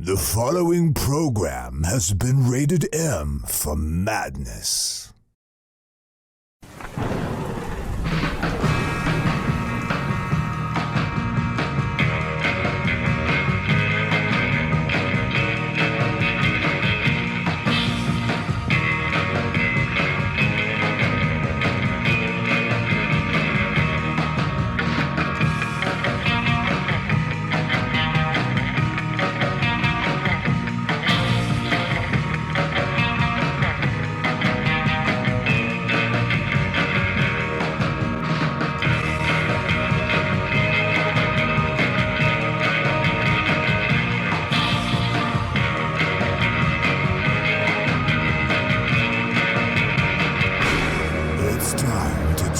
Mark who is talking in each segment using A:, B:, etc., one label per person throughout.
A: The following program has been rated M for madness.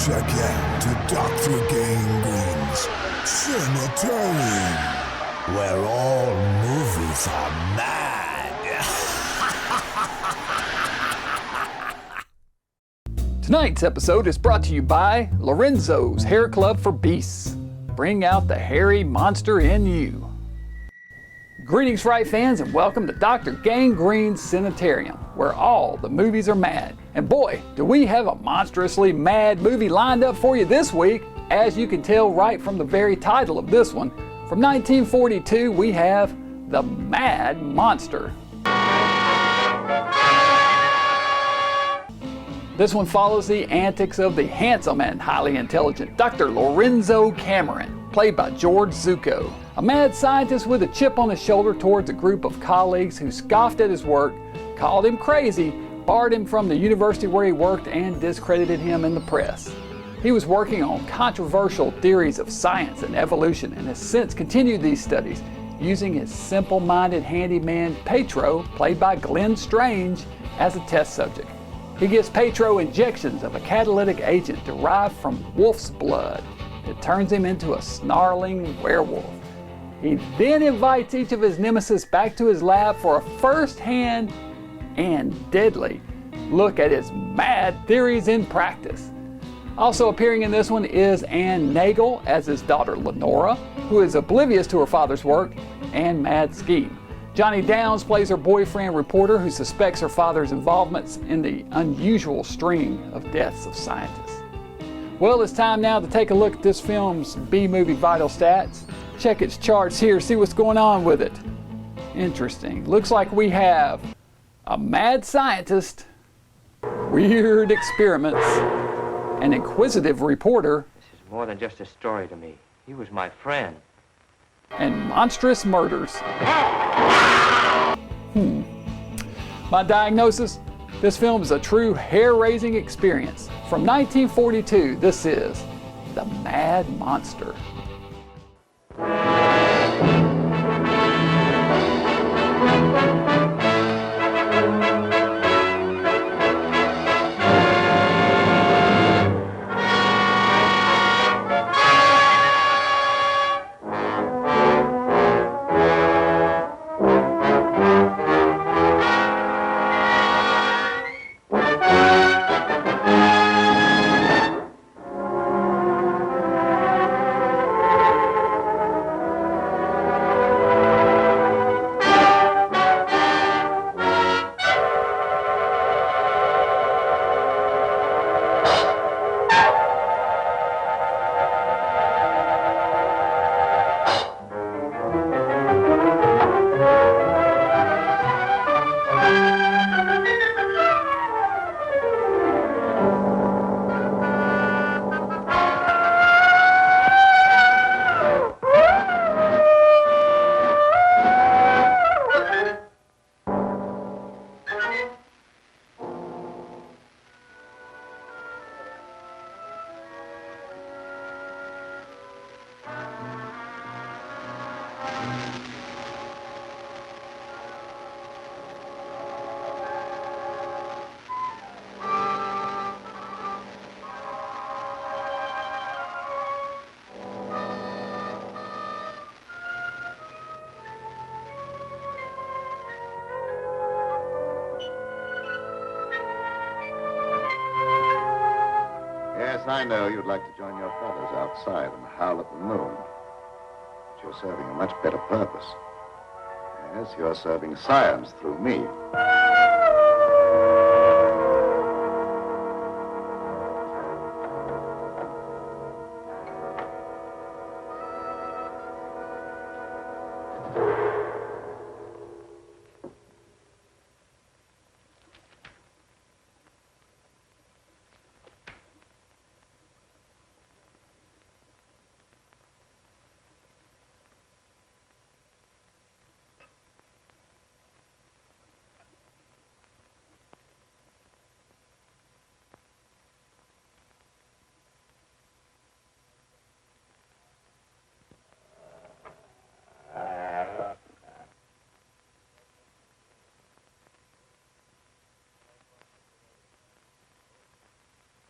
A: Check in to Dr. Gangrene's Cemetery, where all movies are mad.
B: Tonight's episode is brought to you by Lorenzo's Hair Club for Beasts. Bring out the hairy monster in you. Greetings, Fright fans, and welcome to Dr. Gangrene's Sanitarium, where all the movies are mad. And boy, do we have a monstrously mad movie lined up for you this week. As you can tell right from the very title of this one, from 1942 we have The Mad Monster. This one follows the antics of the handsome and highly intelligent Dr. Lorenzo Cameron, played by George Zucco, a mad scientist with a chip on his shoulder towards a group of colleagues who scoffed at his work, called him crazy, barred him from the university where he worked, and discredited him in the press. He was working on controversial theories of science and evolution and has since continued these studies, using his simple-minded handyman Petro, played by Glenn Strange, as a test subject. He gives Petro injections of a catalytic agent derived from wolf's blood that turns him into a snarling werewolf. He then invites each of his nemesis back to his lab for a first-hand and deadly look at his mad theories in practice. Also appearing in this one is Nagel as his daughter Lenora, who is oblivious to her father's work and mad scheme. Johnny Downs plays her boyfriend reporter who suspects her father's involvements in the unusual string of deaths of scientists. Well, it's time now to take a look at this film's B-movie vital stats. Check its charts here, see what's going on with it. Interesting. Looks like we have a mad scientist, weird experiments, an inquisitive reporter.
C: This is more than just a story to me. He was my friend.
B: And monstrous murders. My diagnosis? This film is a true hair-raising experience. From 1942, this is The Mad Monster.
D: Yes, I know you'd like to join your brothers outside and howl at the moon. But you're serving a much better purpose. Yes, you're serving science through me.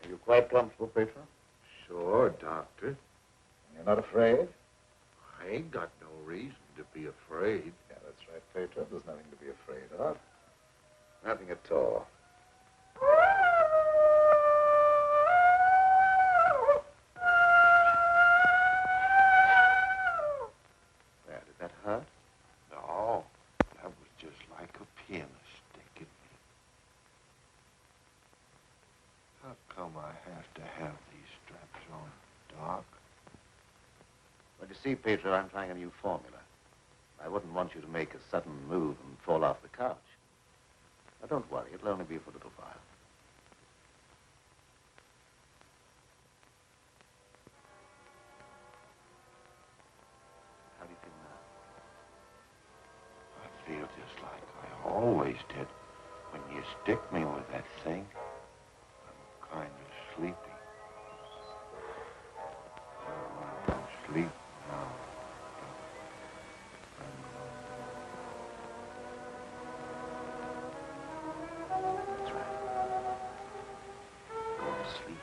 D: Are you quite comfortable, Petra?
E: Sure, Doctor.
D: You're not afraid?
E: I ain't got no reason to be afraid.
D: Yeah, that's right, Petra. There's nothing to be afraid of. Nothing at all. There, did that hurt?
E: No, that was just like a pin sticking me. How come I have to have these straps on, Doc?
D: Well, you see, Petra, I'm trying a new formula. I wouldn't want you to make a sudden move and fall off the couch. Now, don't worry. It'll only be for a little while. How do you feel now?
E: I feel just like I always did when you stick me with that thing. I'm kind of sleepy. I want to sleep now.
D: That's right. Go to sleep.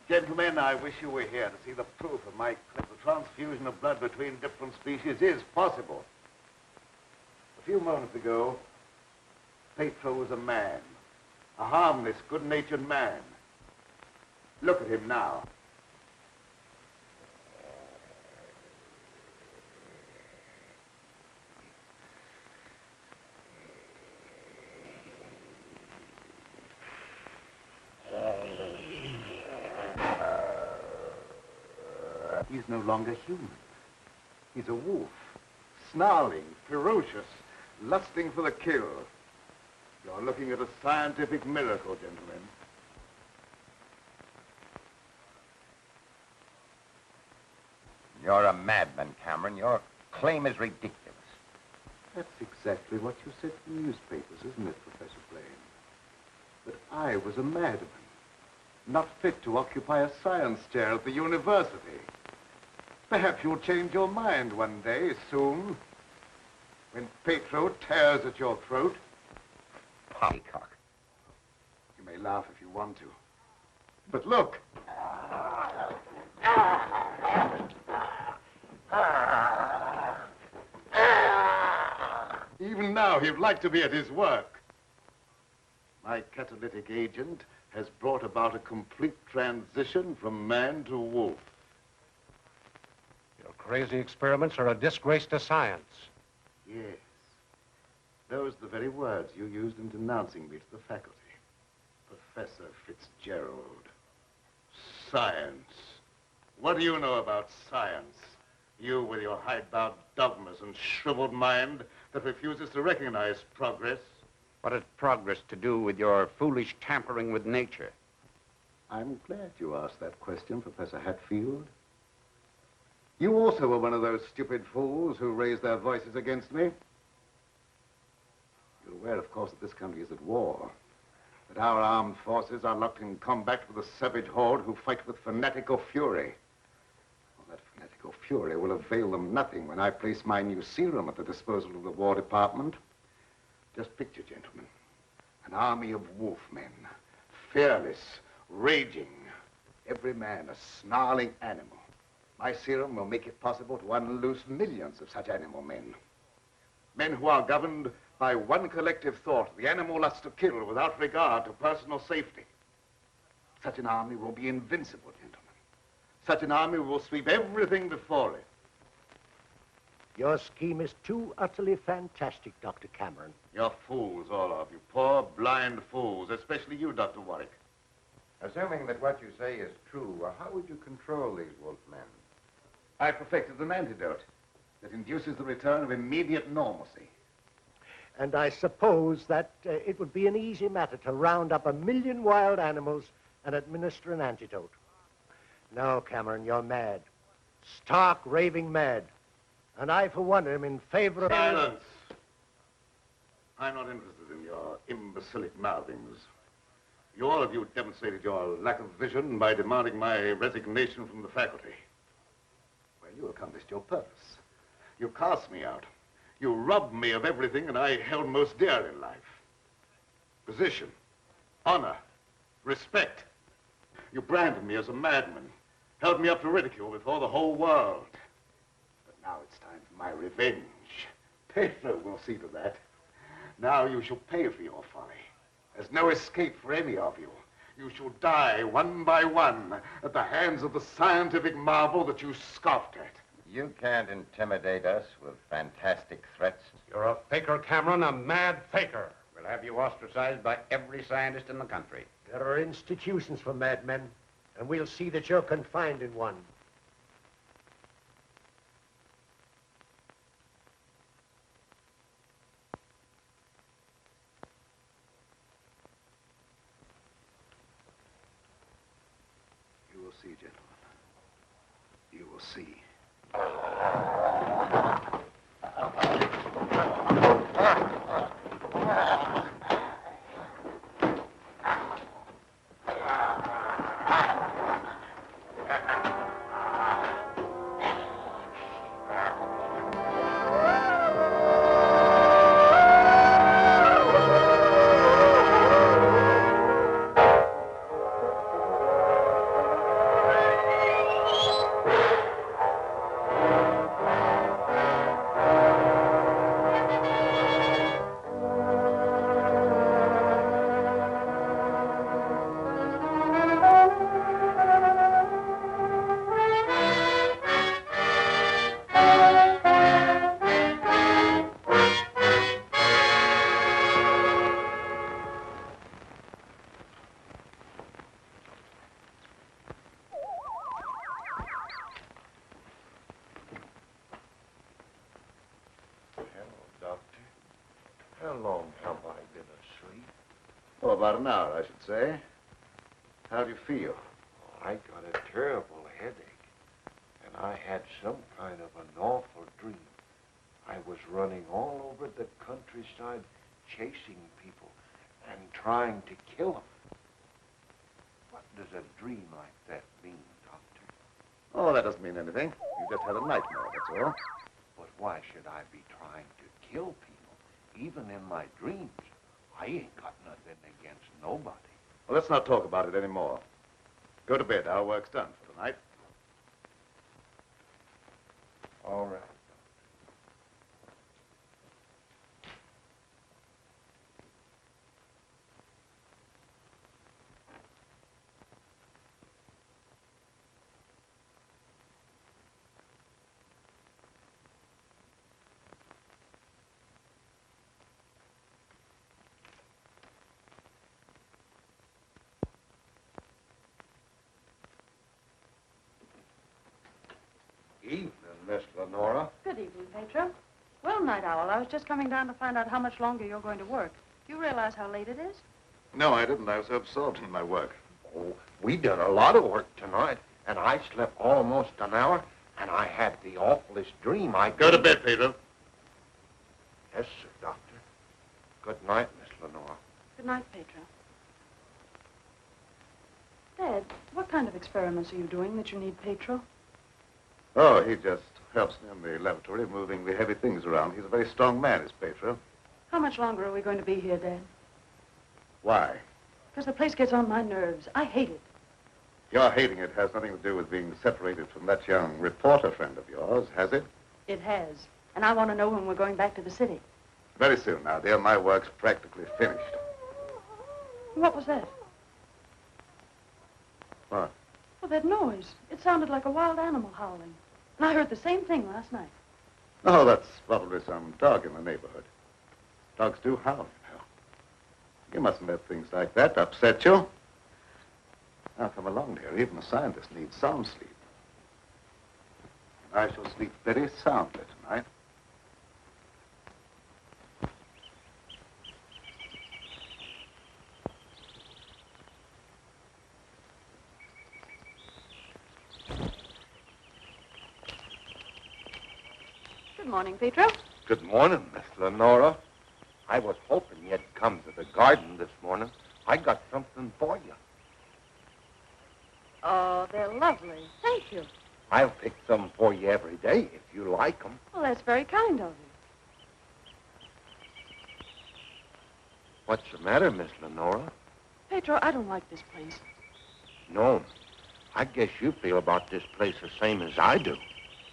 F: Gentlemen, I wish you were here to see the proof of my claim. The transfusion of blood between different species is possible. A few moments ago, Petro was a man, a harmless, good-natured man. Look at him now. He's no longer human. He's a wolf, snarling, ferocious, lusting for the kill. You're looking at a scientific miracle, gentlemen.
G: You're a madman, Cameron. Your claim is ridiculous.
F: That's exactly what you said in the newspapers, isn't it, Professor Blaine? That I was a madman, not fit to occupy a science chair at the university. Perhaps you'll change your mind one day, soon, when Petro tears at your throat.
G: Poppycock.
F: You may laugh if you want to. But look. Even now, he'd like to be at his work. My catalytic agent has brought about a complete transition from man to wolf.
H: Your crazy experiments are a disgrace to science.
F: Yes. Those are the very words you used in denouncing me to the faculty. Professor Fitzgerald. Science. What do you know about science? You with your hidebound dogmas and shriveled mind that refuses to recognize progress.
H: What has progress to do with your foolish tampering with nature?
F: I'm glad you asked that question, Professor Hatfield. You also were one of those stupid fools who raised their voices against me. You're aware, of course, that this country is at war. That our armed forces are locked in combat with a savage horde who fight with fanatical fury. Well, that fanatical fury will avail them nothing when I place my new serum at the disposal of the War Department. Just picture, gentlemen, an army of wolfmen, fearless, raging, every man a snarling animal. My serum will make it possible to unloose millions of such animal men. Men who are governed by one collective thought, the animal lust to kill without regard to personal safety. Such an army will be invincible, gentlemen. Such an army will sweep everything before it.
I: Your scheme is too utterly fantastic, Dr. Cameron.
F: You're fools, all of you. Poor, blind fools, especially you, Dr. Warwick.
G: Assuming that what you say is true, how would you control these wolfmen?
F: I perfected an antidote that induces the return of immediate normalcy.
I: And I suppose that it would be an easy matter to round up 1 million wild animals and administer an antidote. No, Cameron, you're mad. Stark, raving mad. And I, for one, am in favor of...
F: Silence! I'm not interested in your imbecilic mouthings. You all of you demonstrated your lack of vision by demanding my resignation from the faculty. Well, you accomplished your purpose. You cast me out. You robbed me of everything that I held most dear in life. Position, honor, respect. You branded me as a madman, held me up to ridicule before the whole world. But now it's time for my revenge. Pedro will see to that. Now you shall pay for your folly. There's no escape for any of you. You shall die one by one at the hands of the scientific marvel that you scoffed at.
G: You can't intimidate us with fantastic threats.
H: You're a faker, Cameron, a mad faker. We'll have you ostracized by every scientist in the country.
I: There are institutions for madmen, and we'll see that you're confined in one.
F: You will see, gentlemen. You will see.
E: How long have I been asleep?
F: Oh, about an hour, I should say. How do you feel?
E: I got a terrible headache, and I had some kind of an awful dream. I was running all over the countryside, chasing people and trying to kill them. What does a dream like that mean, Doctor?
F: Oh, that doesn't mean anything. You just had a nightmare, that's all.
E: But why should I be trying to kill people? Even in my dreams, I ain't got nothing against nobody.
F: Well, let's not talk about it anymore. Go to bed. Our work's done for tonight.
E: All right.
J: Pedro. Well, Night Owl, I was just coming down to find out how much longer you're going to work. Do you realize how late it is?
F: No, I didn't. I was so absorbed in my work.
E: Oh, we done a lot of work tonight, and I slept almost an hour, and I had the awfulest dream.
F: Go to bed, Pedro.
E: Yes, sir, Doctor. Good night, Miss Lenore.
J: Good night, Pedro. Dad, what kind of experiments are you doing that you need Pedro?
F: Oh, he just helps me in the laboratory, moving the heavy things around. He's a very strong man, is Pedro.
J: How much longer are we going to be here, Dad?
F: Why?
J: Because the place gets on my nerves. I hate it.
F: Your hating it has nothing to do with being separated from that young reporter friend of yours, has it?
J: It has. And I want to know when we're going back to the city.
F: Very soon now, dear. My work's practically finished.
J: What was that?
F: What?
J: Well, that noise. It sounded like a wild animal howling. And I heard the same thing last night.
F: Oh, that's probably some dog in the neighborhood. Dogs do howl, you know. You mustn't let things like that upset you. Now, come along, dear. Even a scientist needs sound sleep. I shall sleep very soundly tonight.
J: Good morning, Pedro.
E: Good morning, Miss Lenora. I was hoping you'd come to the garden this morning. I got something for you.
J: Oh, they're lovely. Thank you.
E: I'll pick some for you every day if you like them.
J: Well, that's very kind of you.
E: What's the matter, Miss Lenora?
J: Pedro, I don't like this place.
E: No, I guess you feel about this place the same as I do.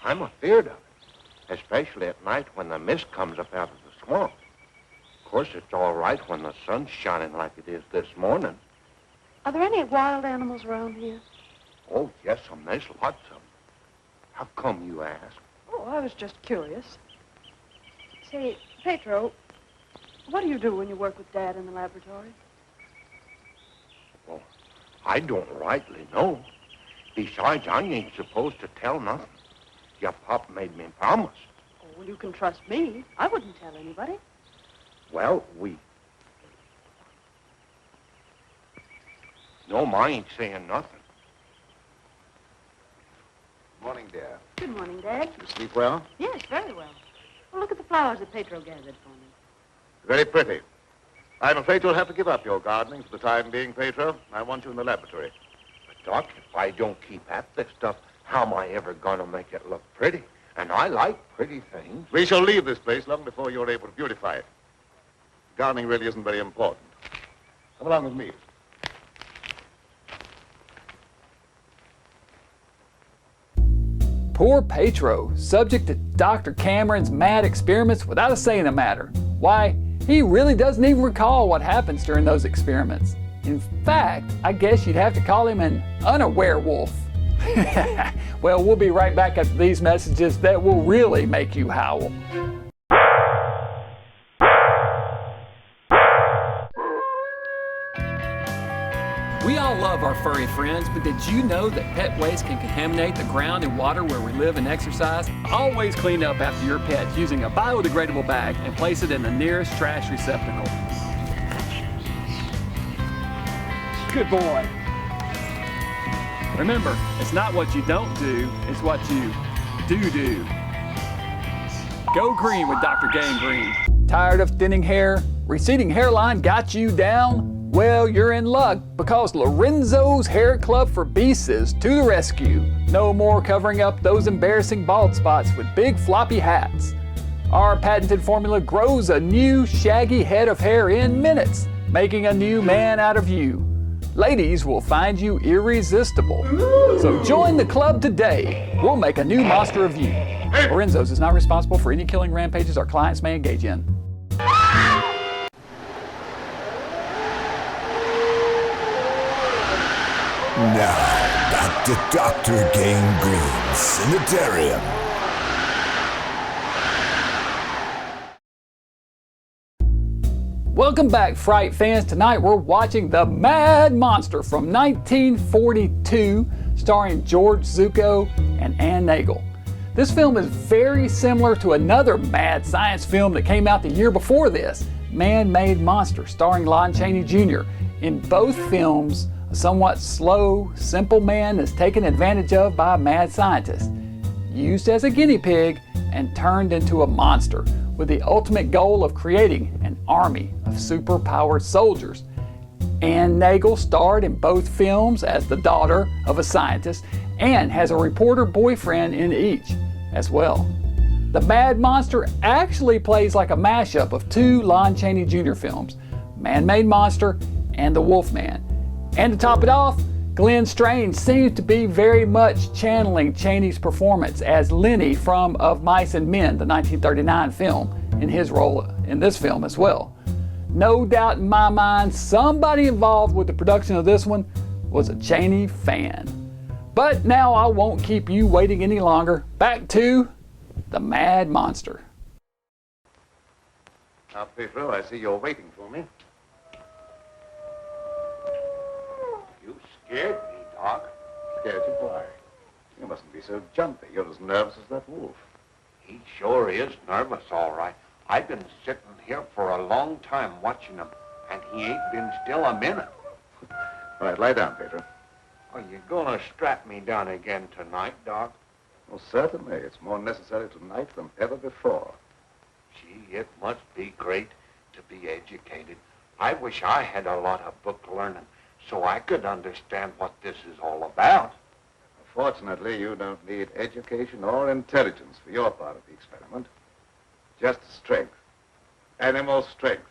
E: I'm afeard of it, especially at night when the mist comes up out of the swamp. Of course, it's all right when the sun's shining like it is this morning.
J: Are there any wild animals around here?
E: Oh, yes, there's lots of them. How come, you ask?
J: Oh, I was just curious. Say, Pedro, what do you do when you work with Dad in the laboratory?
E: Well, I don't rightly know. Besides, I ain't supposed to tell nothing. Your pop made me promise.
J: Oh, well, you can trust me. I wouldn't tell anybody.
E: Well, No, I ain't saying nothing.
F: Morning, dear.
J: Good morning, Dad.
F: You sleep well?
J: Yes, very well. Well, look at the flowers that Pedro gathered for me.
F: Very pretty. I'm afraid you'll have to give up your gardening for the time being, Pedro. I want you in the laboratory.
E: But, Doc, if I don't keep at this stuff, how am I ever going to make it look pretty? And I like pretty things.
F: We shall leave this place long before you're able to beautify it. Gardening really isn't very important. Come along with me.
B: Poor Pedro, subject to Dr. Cameron's mad experiments without a say in the matter. Why, he really doesn't even recall what happens during those experiments. In fact, I guess you'd have to call him an werewolf. Well, we'll be right back after these messages that will really make you howl. We all love our furry friends, but did you know that pet waste can contaminate the ground and water where we live and exercise? Always clean up after your pet using a biodegradable bag and place it in the nearest trash receptacle. Good boy. Remember, it's not what you don't do, it's what you do. Go green with Dr. Gangrene. Tired of thinning hair? Receding hairline got you down? Well, you're in luck, because Lorenzo's Hair Club for Beasts is to the rescue. No more covering up those embarrassing bald spots with big floppy hats. Our patented formula grows a new shaggy head of hair in minutes, making a new man out of you. Ladies will find you irresistible. So join the club today. We'll make a new monster of you. Lorenzo's is not responsible for any killing rampages our clients may engage in.
A: Now, back to Dr. Gangrene's Sanitarium.
B: Welcome back, Fright fans. Tonight we're watching The Mad Monster from 1942, starring George Zucco and Nagel. This film is very similar to another mad science film that came out the year before this, Man-Made Monster, starring Lon Chaney Jr. In both films, a somewhat slow, simple man is taken advantage of by a mad scientist, used as a guinea pig, and turned into a monster, with the ultimate goal of creating an army of super-powered soldiers. Ann Nagel starred in both films as the daughter of a scientist and has a reporter boyfriend in each as well. The Mad Monster actually plays like a mashup of two Lon Chaney Jr. films, Man-Made Monster and The Wolfman. And to top it off, Glenn Strange seems to be very much channeling Chaney's performance as Lenny from Of Mice and Men, the 1939 film, in his role in this film as well. No doubt in my mind, somebody involved with the production of this one was a Chaney fan. But now I won't keep you waiting any longer. Back to The Mad Monster.
F: Now, Pedro, I see you're waiting for me.
E: You scared me, Doc.
F: Scared you? Why? You mustn't be so jumpy. You're as nervous as that wolf.
E: He sure is nervous, all right. I've been sitting here for a long time watching him, and he ain't been still a minute.
F: All right, lie down, Pedro.
E: Are you gonna strap me down again tonight, Doc?
F: Well, certainly. It's more necessary tonight than ever before.
E: Gee, it must be great to be educated. I wish I had a lot of book learning so I could understand what this is all about.
F: Fortunately, you don't need education or intelligence for your part of the experiment. Just strength. Animal strength.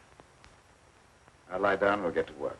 F: Now lie down and we'll get to work.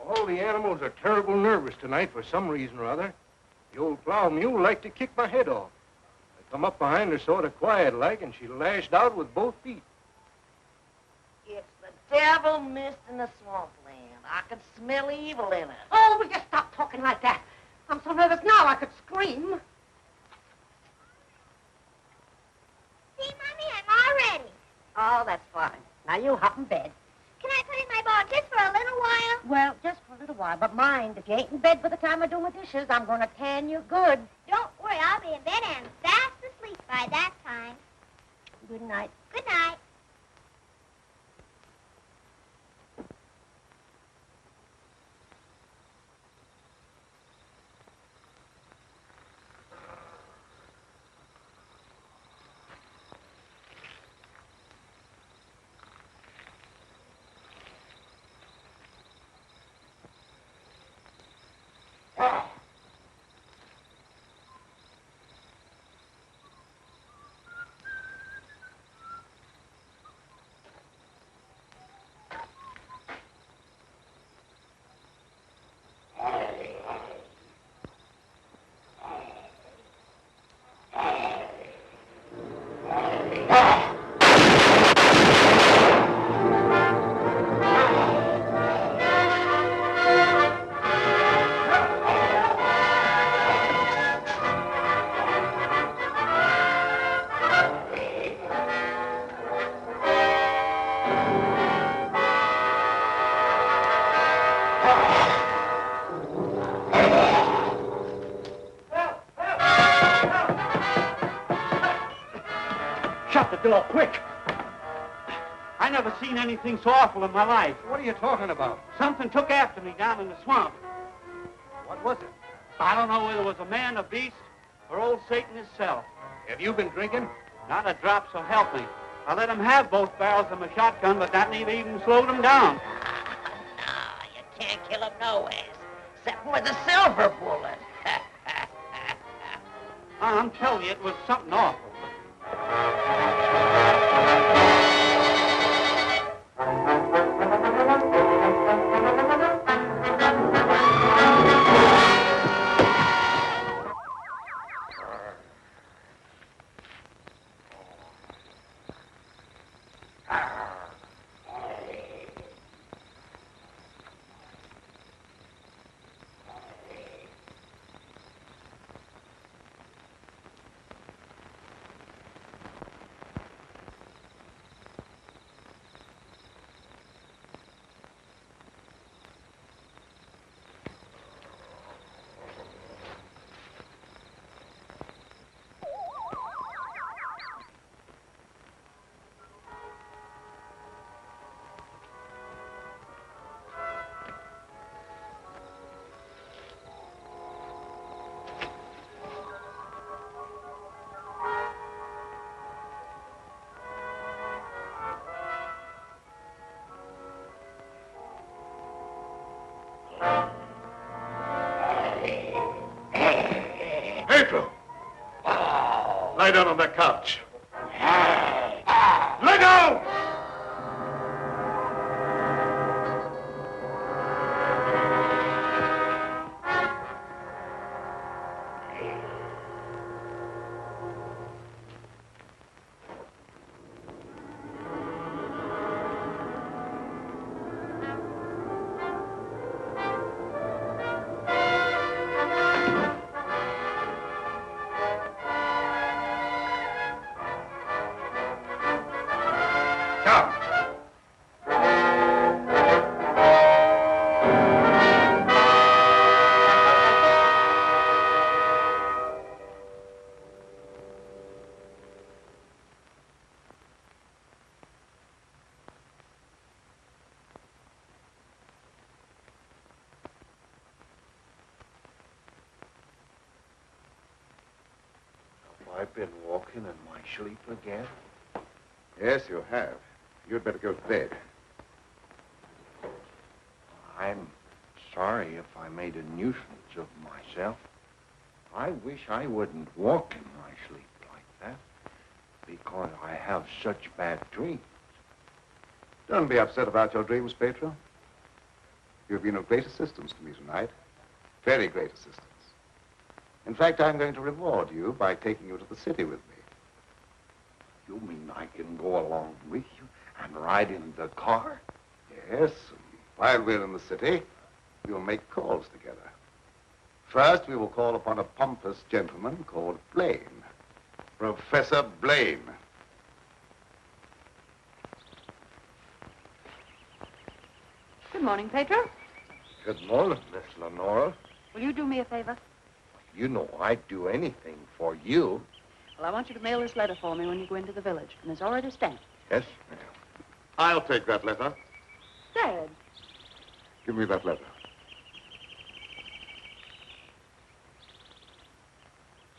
E: All the animals are terrible nervous tonight for some reason or other. The old plow mule liked to kick my head off. I come up behind her sort of quiet-like, and she lashed out with both feet.
K: It's the devil mist in the swampland. I can smell evil in it.
L: Oh, will you stop talking like that?
K: I'm so nervous now I could scream.
L: See, Mommy, I'm all ready.
K: Oh, that's fine. Now you hop in bed.
L: Can I put in my ball just for a little while?
K: Well, just for a little while, but mind, if you ain't in bed by the time I do my dishes, I'm going to tan you good.
L: Don't worry, I'll be in bed and fast asleep by that time.
K: Good night.
L: Good night.
M: Shut the door, quick! I never seen anything so awful in my life.
F: What are you talking about?
M: Something took after me down in the swamp.
F: What was it?
M: I don't know whether it was a man, a beast, or old Satan himself.
F: Have you been drinking?
M: Not a drop, so help me. I let him have both barrels of my shotgun, but that ain't even slowed him down.
K: No, you can't kill him nowhere, except with a silver bullet.
M: I'm telling you, it was something awful.
F: Pedro! Lie down on that couch. Let go!
E: I've been walking in my sleep again.
F: Yes, you have. You'd better go to bed.
E: I'm sorry if I made a nuisance of myself. I wish I wouldn't walk in my sleep like that, because I have such bad dreams.
F: Don't be upset about your dreams, Pedro. You've been of great assistance to me tonight. Very great assistance. In fact, I'm going to reward you by taking you to the city with me.
E: You mean I can go along with you and ride in the car?
F: Yes. While we're in the city, we'll make calls together. First, we will call upon a pompous gentleman called Blaine. Professor Blaine.
J: Good morning, Pedro.
E: Good morning, Miss Lenora.
J: Will you do me a favor?
E: You know I'd do anything for you.
J: Well, I want you to mail this letter for me when you go into the village. And it's already stamped.
E: Yes, ma'am.
F: I'll take that letter.
J: Dad.
F: Give me that letter.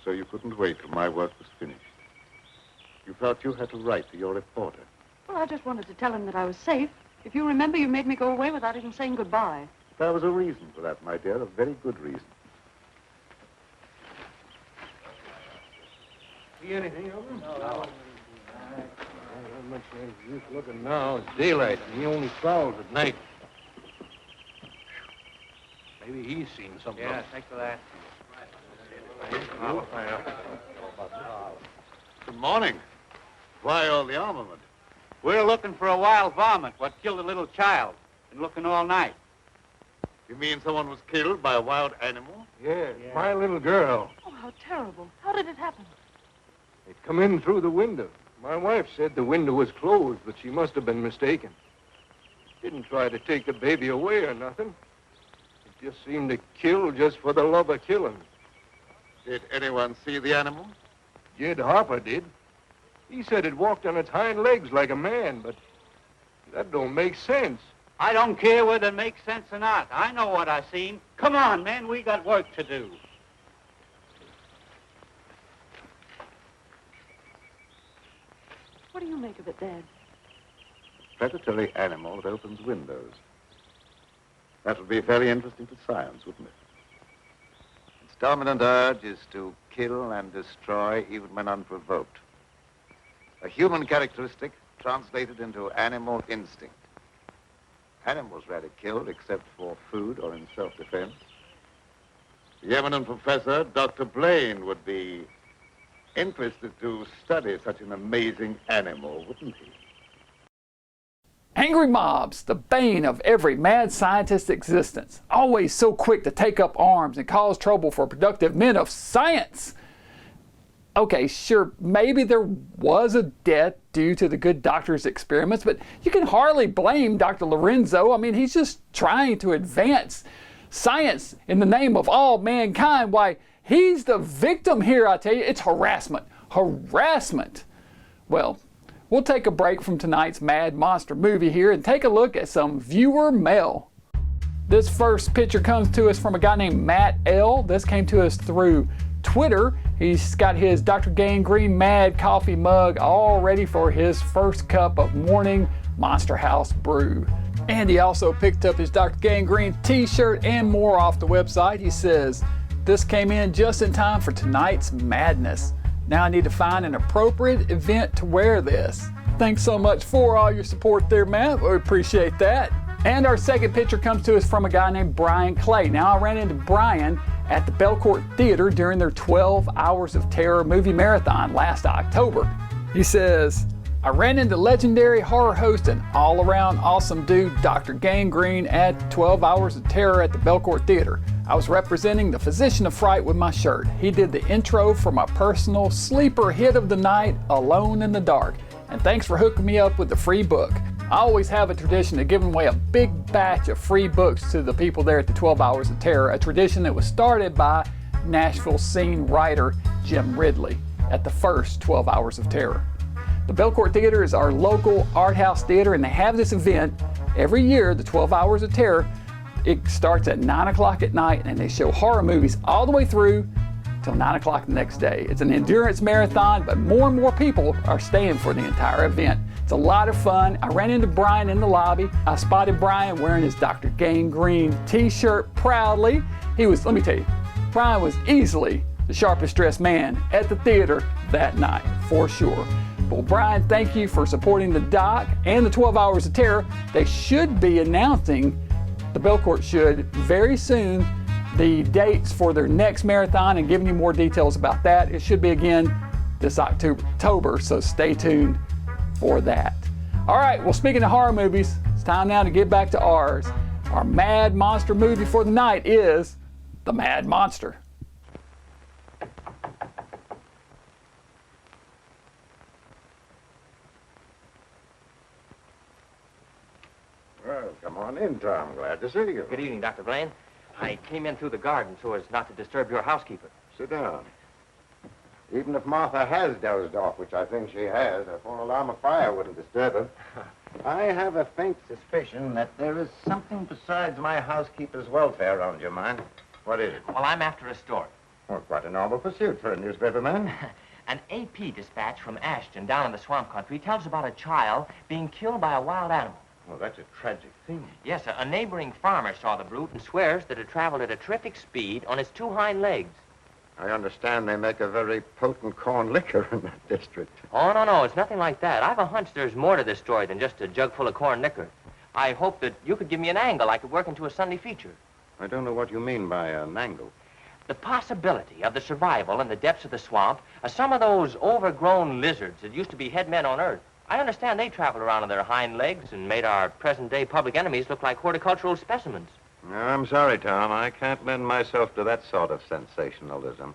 F: So you couldn't wait till my work was finished. You felt you had to write to your reporter.
J: Well, I just wanted to tell him that I was safe. If you remember, you made me go away without even saying goodbye.
F: There was a reason for that, my dear, a very good reason.
E: See anything of him? No. Not much use looking now. It's daylight, and he only prowls at night. Maybe he's seen something.
C: Yeah, thanks for that.
F: Good morning. Why all the armament?
M: We're looking for a wild varmint what killed a little child. Been looking all night.
F: You mean someone was killed by a wild animal?
E: Yeah, my little girl.
J: Oh, how terrible. How did it happen?
E: They'd come in through the window. My wife said the window was closed, but she must have been mistaken. Didn't try to take the baby away or nothing. It just seemed to kill just for the love of killing.
F: Did anyone see the animal?
E: Jed Harper did. He said it walked on its hind legs like a man, but that don't make sense.
M: I don't care whether it makes sense or not. I know what I seen. Come on, man, we got work to do.
J: What do you make of it, Dad?
F: Predatory animal that opens windows. That would be very interesting to science, wouldn't it? Its dominant urge is to kill and destroy even when unprovoked. A human characteristic translated into animal instinct. Animals rarely killed except for food or in self-defense. The eminent professor, Dr. Blaine, would be interested to study such an amazing animal, wouldn't he?
B: Angry mobs, the bane of every mad scientist's existence. Always so quick to take up arms and cause trouble for productive men of science. Okay, sure, maybe there was a death due to the good doctor's experiments, but you can hardly blame Dr. Lorenzo. I mean, he's just trying to advance science in the name of all mankind. Why, he's the victim here, I tell you. It's harassment. Harassment. Well, we'll take a break from tonight's Mad Monster movie here and take a look at some viewer mail. This first picture comes to us from a guy named Matt L. This came to us through Twitter. He's got his Dr. Gangrene Mad coffee mug all ready for his first cup of morning Monster House brew. And he also picked up his Dr. Gangrene t-shirt and more off the website. He says, "This came in just in time for tonight's madness. Now I need to find an appropriate event to wear this." Thanks so much for all your support there, Matt. We appreciate that. And our second picture comes to us from a guy named Brian Clay. Now, I ran into Brian at the Belcourt Theater during their 12 Hours of Terror movie marathon last October. He says, "I ran into legendary horror host and all-around awesome dude Dr. Gangrene at 12 Hours of Terror at the Belcourt Theater. I was representing the Physician of Fright with my shirt. He did the intro for my personal sleeper hit of the night, Alone in the Dark. And thanks for hooking me up with the free book. I always have a tradition of giving away a big batch of free books to the people there at the 12 Hours of Terror, a tradition that was started by Nashville scene writer Jim Ridley at the first 12 Hours of Terror. The Belcourt Theater is our local art house theater, and they have this event every year, the 12 Hours of Terror. It starts at 9 o'clock at night, and they show horror movies all the way through till 9 o'clock the next day. It's an endurance marathon, but more and more people are staying for the entire event. It's a lot of fun. I ran into Brian in the lobby. I spotted Brian wearing his Dr. Gangrene t-shirt proudly. He was, let me tell you, Brian was easily the sharpest dressed man at the theater that night, for sure. Well, Brian, thank you for supporting the doc and the 12 Hours of Terror. They should be announcing, the Belcourt should, very soon, the dates for their next marathon and giving you more details about that. It should be again this October, so stay tuned for that. All right, well, speaking of horror movies, it's time now to get back to ours. Our Mad Monster movie for the night is the Mad Monster.
G: Well, come on in, Tom. Glad to see you.
C: Good evening, Dr. Blaine. I came in through the garden so as not to disturb your housekeeper.
G: Sit down. Even if Martha has dozed off, which I think she has, a full alarm of fire wouldn't disturb her. I have a faint suspicion that there is something besides my housekeeper's welfare on your mind. What is it?
C: Well, I'm after a story.
G: Well, quite a noble pursuit for a newspaper man.
C: An AP dispatch from Ashton down in the swamp country tells about a child being killed by a wild animal.
G: Well, that's a tragic thing.
C: Yes, a neighboring farmer saw the brute and swears that it traveled at a terrific speed on its two hind legs.
G: I understand they make a very potent corn liquor in that district.
C: Oh, no, it's nothing like that. I've a hunch there's more to this story than just a jug full of corn liquor. I hope that you could give me an angle I could work into a Sunday feature.
G: I don't know what you mean by an angle.
C: The possibility of the survival in the depths of the swamp of some of those overgrown lizards that used to be head men on Earth. I understand they traveled around on their hind legs and made our present-day public enemies look like horticultural specimens.
G: No, I'm sorry, Tom. I can't lend myself to that sort of sensationalism.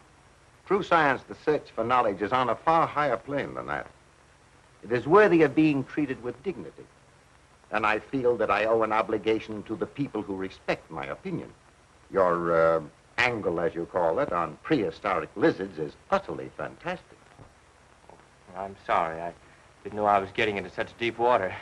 G: True science, the search for knowledge, is on a far higher plane than that. It is worthy of being treated with dignity. And I feel that I owe an obligation to the people who respect my opinion. Your angle, as you call it, on prehistoric lizards is utterly fantastic.
C: I'm sorry. I didn't know I was getting into such deep water.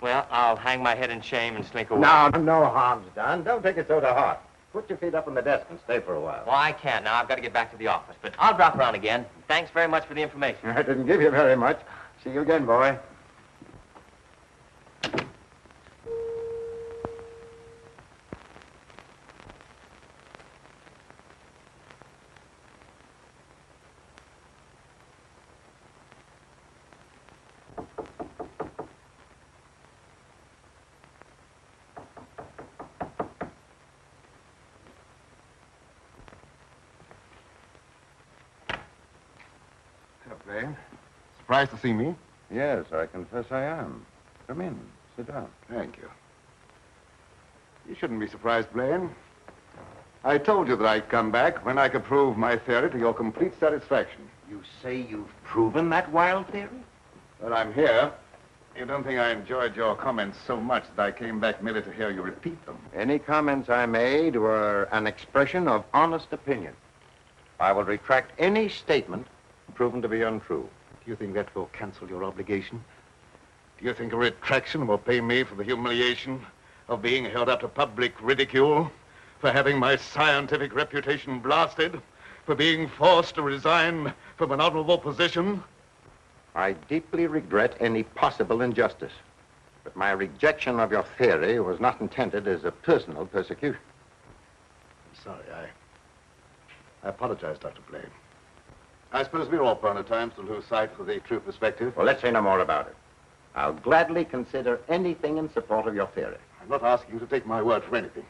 C: Well, I'll hang my head in shame and slink away.
G: No, no harm's done. Don't take it so to heart. Put your feet up on the desk and stay for a while.
C: Well, I can't now. I've got to get back to the office. But I'll drop around again. Thanks very much for the information.
G: I didn't give you very much. See you again, boy.
F: Blaine. Surprised to see me?
G: Yes, I confess I am. Come in. Sit down.
F: Thank you. You shouldn't be surprised, Blaine. I told you that I'd come back when I could prove my theory to your complete satisfaction.
G: You say you've proven that wild theory?
F: Well, I'm here. You don't think I enjoyed your comments so much that I came back merely to hear you repeat them?
G: Any comments I made were an expression of honest opinion. I will retract any statement proven to be untrue.
F: Do you think that will cancel your obligation? Do you think a retraction will pay me for the humiliation of being held up to public ridicule, for having my scientific reputation blasted, for being forced to resign from an honorable position?
G: I deeply regret any possible injustice, but my rejection of your theory was not intended as a personal persecution.
F: I'm sorry. I apologize, Dr. Blaine. I suppose we're all prone at times to lose sight of the true perspective.
G: Well, let's say no more about it. I'll gladly consider anything in support of your theory.
F: I'm not asking you to take my word for anything.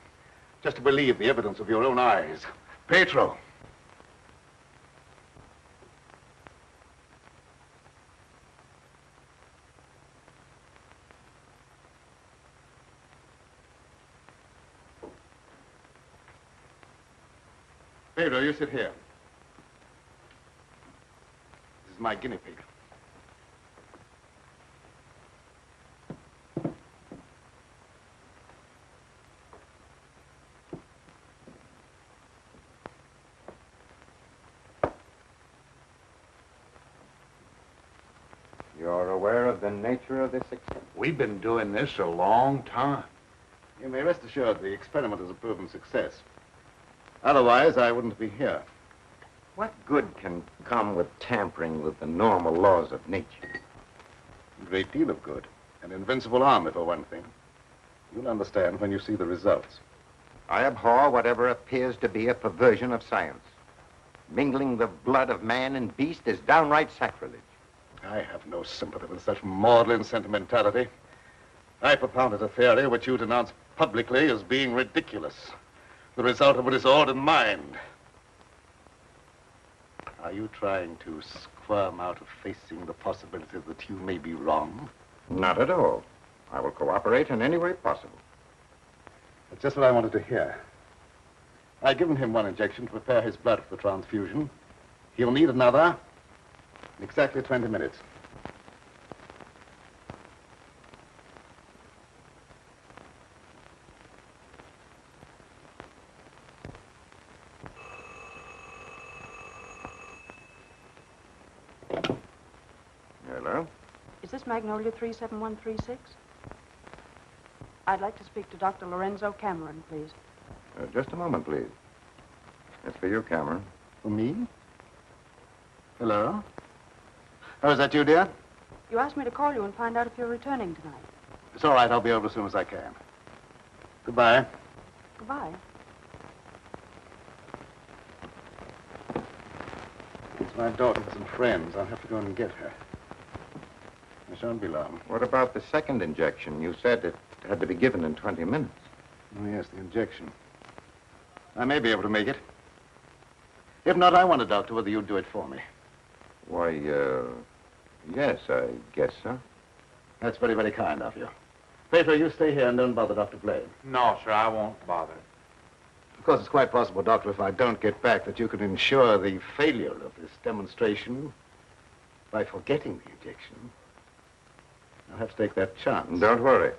F: Just to believe the evidence of your own eyes. Pedro. Pedro, you sit here. This is my guinea pig.
G: You're aware of the nature of this experiment?
F: We've been doing this a long time. You may rest assured the experiment is a proven success. Otherwise, I wouldn't be here.
G: What good can come with tampering with the normal laws of nature?
F: A great deal of good. An invincible army, for one thing. You'll understand when you see the results.
G: I abhor whatever appears to be a perversion of science. Mingling the blood of man and beast is downright sacrilege.
F: I have no sympathy with such maudlin sentimentality. I propounded a theory which you denounce publicly as being ridiculous. The result of a disordered mind. Are you trying to squirm out of facing the possibility that you may be wrong?
G: Not at all. I will cooperate in any way possible.
F: That's just what I wanted to hear. I've given him one injection to prepare his blood for the transfusion. He'll need another in exactly 20 minutes.
G: Hello?
J: Is this Magnolia 37136? I'd like to speak to Dr. Lorenzo Cameron, please.
G: Just a moment, please. It's for you, Cameron.
F: For me? Hello? Oh, is that you, dear?
J: You asked me to call you and find out if you're returning tonight.
F: It's all right. I'll be over as soon as I can. Goodbye.
J: Goodbye.
F: It's my daughter with some friends. I'll have to go and get her. I shan't be long.
G: What about the second injection? You said it had to be given in 20 minutes.
F: Oh, yes, the injection. I may be able to make it. If not, I wonder, Doctor, whether you'd do it for me.
G: Why, yes, I guess so.
F: That's very, very kind of you. Pedro, you stay here and don't bother Dr. Blaine.
H: No, sir, I won't bother.
F: Of course, it's quite possible, Doctor, if I don't get back, that you could ensure the failure of this demonstration by forgetting the injection. I'll have to take that chance.
G: Don't worry.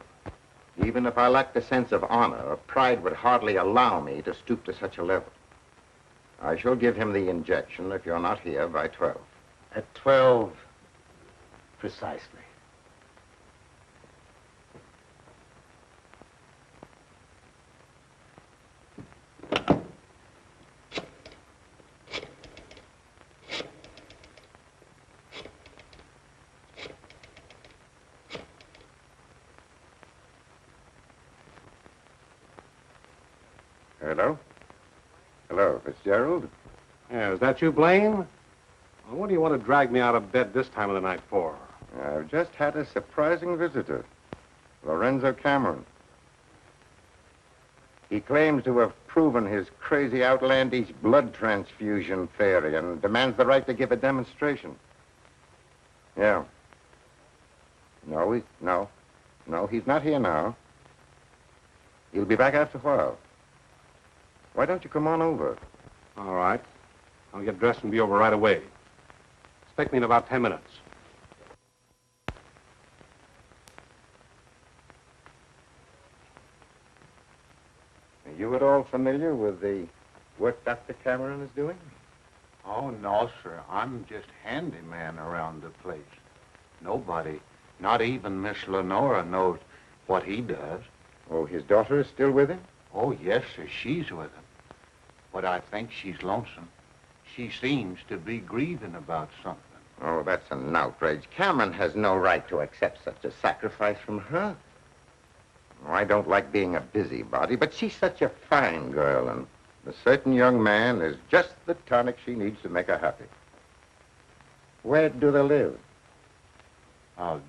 G: Even if I lacked a sense of honor, pride would hardly allow me to stoop to such a level. I shall give him the injection if you're not here by 12.
F: At 12, precisely.
G: Hello? Hello, Fitzgerald?
N: Yeah, is that you, Blaine? Well, what do you want to drag me out of bed this time of the night for?
G: I've just had a surprising visitor, Lorenzo Cameron. He claims to have proven his crazy, outlandish blood transfusion theory and demands the right to give a demonstration. Yeah. No, he's not here now. He'll be back after a while. Why don't you come on over?
N: All right. I'll get dressed and be over right away. Expect me in about 10 minutes.
G: Are you at all familiar with the work Dr. Cameron is doing?
E: Oh, no, sir. I'm just handyman around the place. Nobody, not even Miss Lenora, knows what he does.
G: Oh, his daughter is still with him?
E: Oh, yes, sir. She's with him. But I think she's lonesome. She seems to be grieving about something.
G: Oh, that's an outrage. Cameron has no right to accept such a sacrifice from her. Oh, I don't like being a busybody, but she's such a fine girl, and a certain young man is just the tonic she needs to make her happy. Where do they live?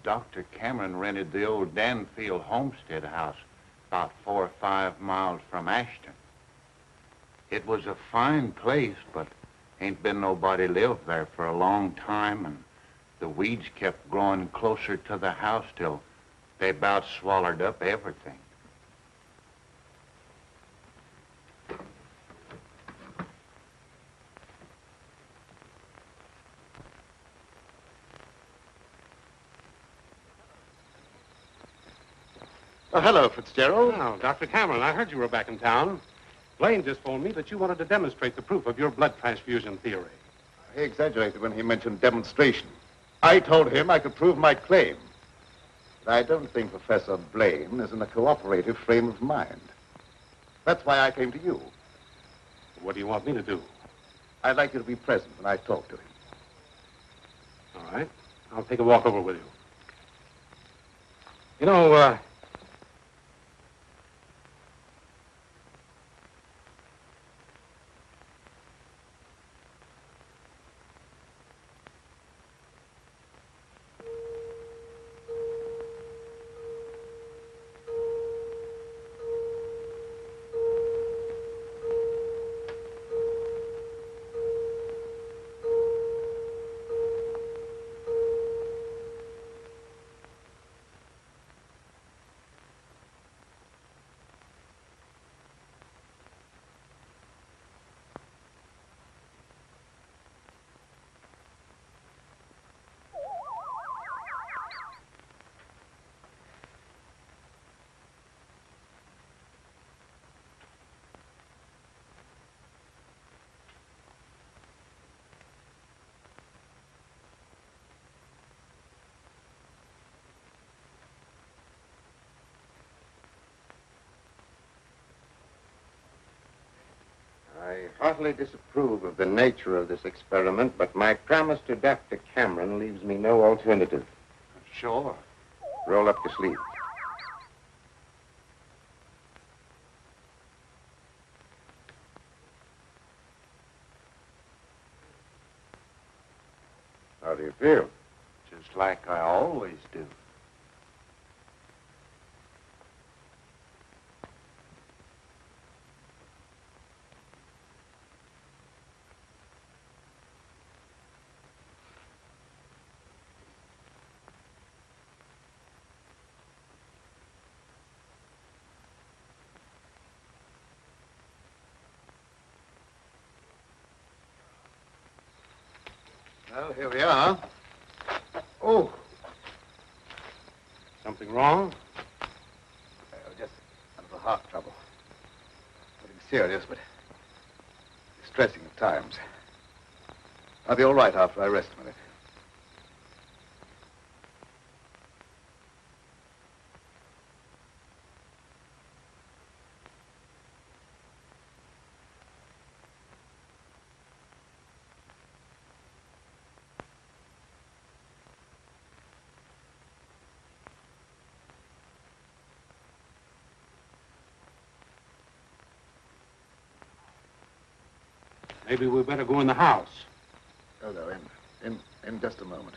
E: Dr. Cameron rented the old Danfield homestead house about 4 or 5 miles from Ashton. It was a fine place, but ain't been nobody lived there for a long time, and the weeds kept growing closer to the house till they about swallowed up everything.
F: Oh, hello, Fitzgerald.
N: Oh, Dr. Cameron, I heard you were back in town. Blaine just phoned me that you wanted to demonstrate the proof of your blood transfusion theory.
F: He exaggerated when he mentioned demonstration. I told him I could prove my claim. But I don't think Professor Blaine is in a cooperative frame of mind. That's why I came to you.
N: What do you want me to do?
F: I'd like you to be present when I talk to him.
N: All right. I'll take a walk over with you. You know,
G: heartily disapprove of the nature of this experiment, but my promise to Dr. Cameron leaves me no alternative.
F: Sure.
G: Roll up your sleeve. How do you feel?
F: Just like I always do. Well, here we are. Oh.
N: Something wrong?
F: Just a little heart trouble. Nothing serious, but distressing at times. I'll be all right after I rest a minute.
N: Maybe we better go in the house.
F: Oh, no, in just a moment.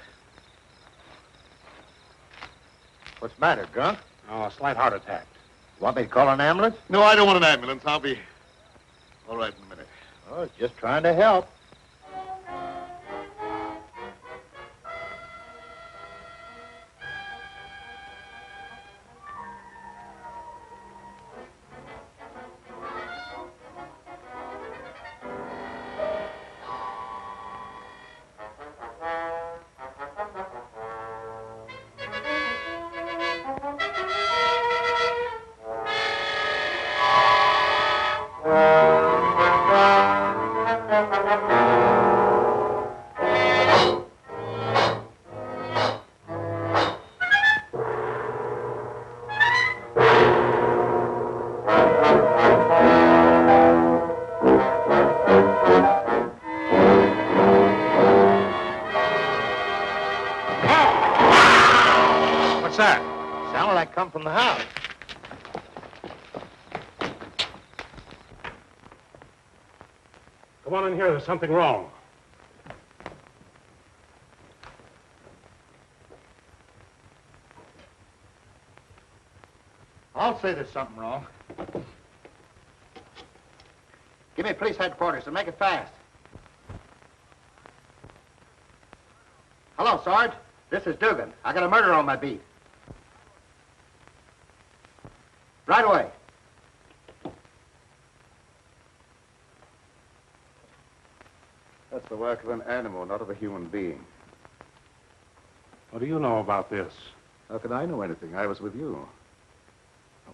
F: What's the matter, Grunk?
N: Oh, a slight heart attack.
F: Want me to call an ambulance? No, I don't want an ambulance. I'll be all right in a minute.
I: Oh, it's just trying to help.
N: What's that?
I: Sounded like come from the house.
N: Come on in here. There's something wrong.
I: I'll say there's something wrong. Give me police headquarters and make it fast. Hello, Sarge. This is Dugan. I got a murder on my beat. Right away.
F: That's the work of an animal, not of a human being.
N: What do you know about this?
F: How could I know anything? I was with you.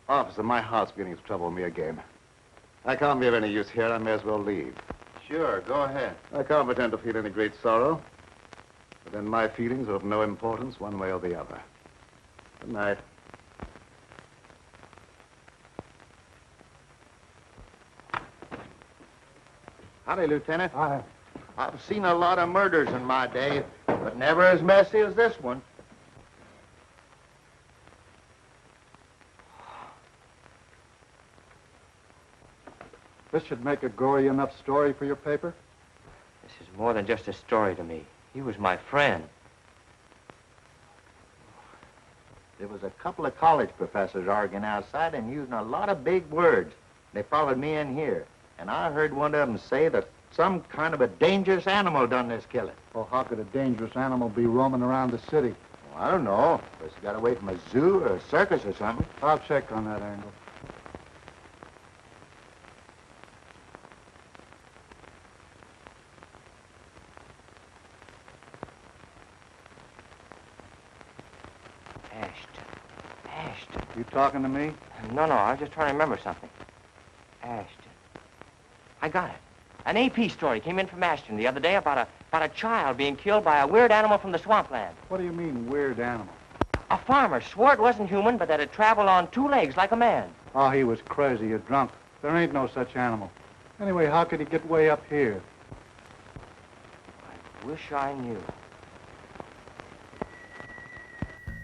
F: Officer, my heart's beginning to trouble me again. I can't be of any use here. I may as well leave.
I: Sure, go ahead.
F: I can't pretend to feel any great sorrow. But then my feelings are of no importance one way or the other. Good night.
I: Howdy, Lieutenant. I've seen a lot of murders in my day, but never as messy as this one.
O: This should make a gory enough story for your paper?
C: This is more than just a story to me. He was my friend.
I: There was a couple of college professors arguing outside and using a lot of big words. They followed me in here, and I heard one of them say that some kind of a dangerous animal done this killing.
O: Well, how could a dangerous animal be roaming around the city?
I: Well, I don't know. Guess he got away from a zoo or a circus or something.
O: I'll check on that angle.
C: Ashton.
O: You talking to me?
C: No, I was just trying to remember something. Ashton. I got it. An AP story came in from Ashton the other day about a child being killed by a weird animal from the swampland.
O: What do you mean, weird animal?
C: A farmer swore it wasn't human, but that it traveled on two legs like a man.
O: Oh, he was crazy or drunk. There ain't no such animal. Anyway, how could he get way up here?
C: I wish I knew.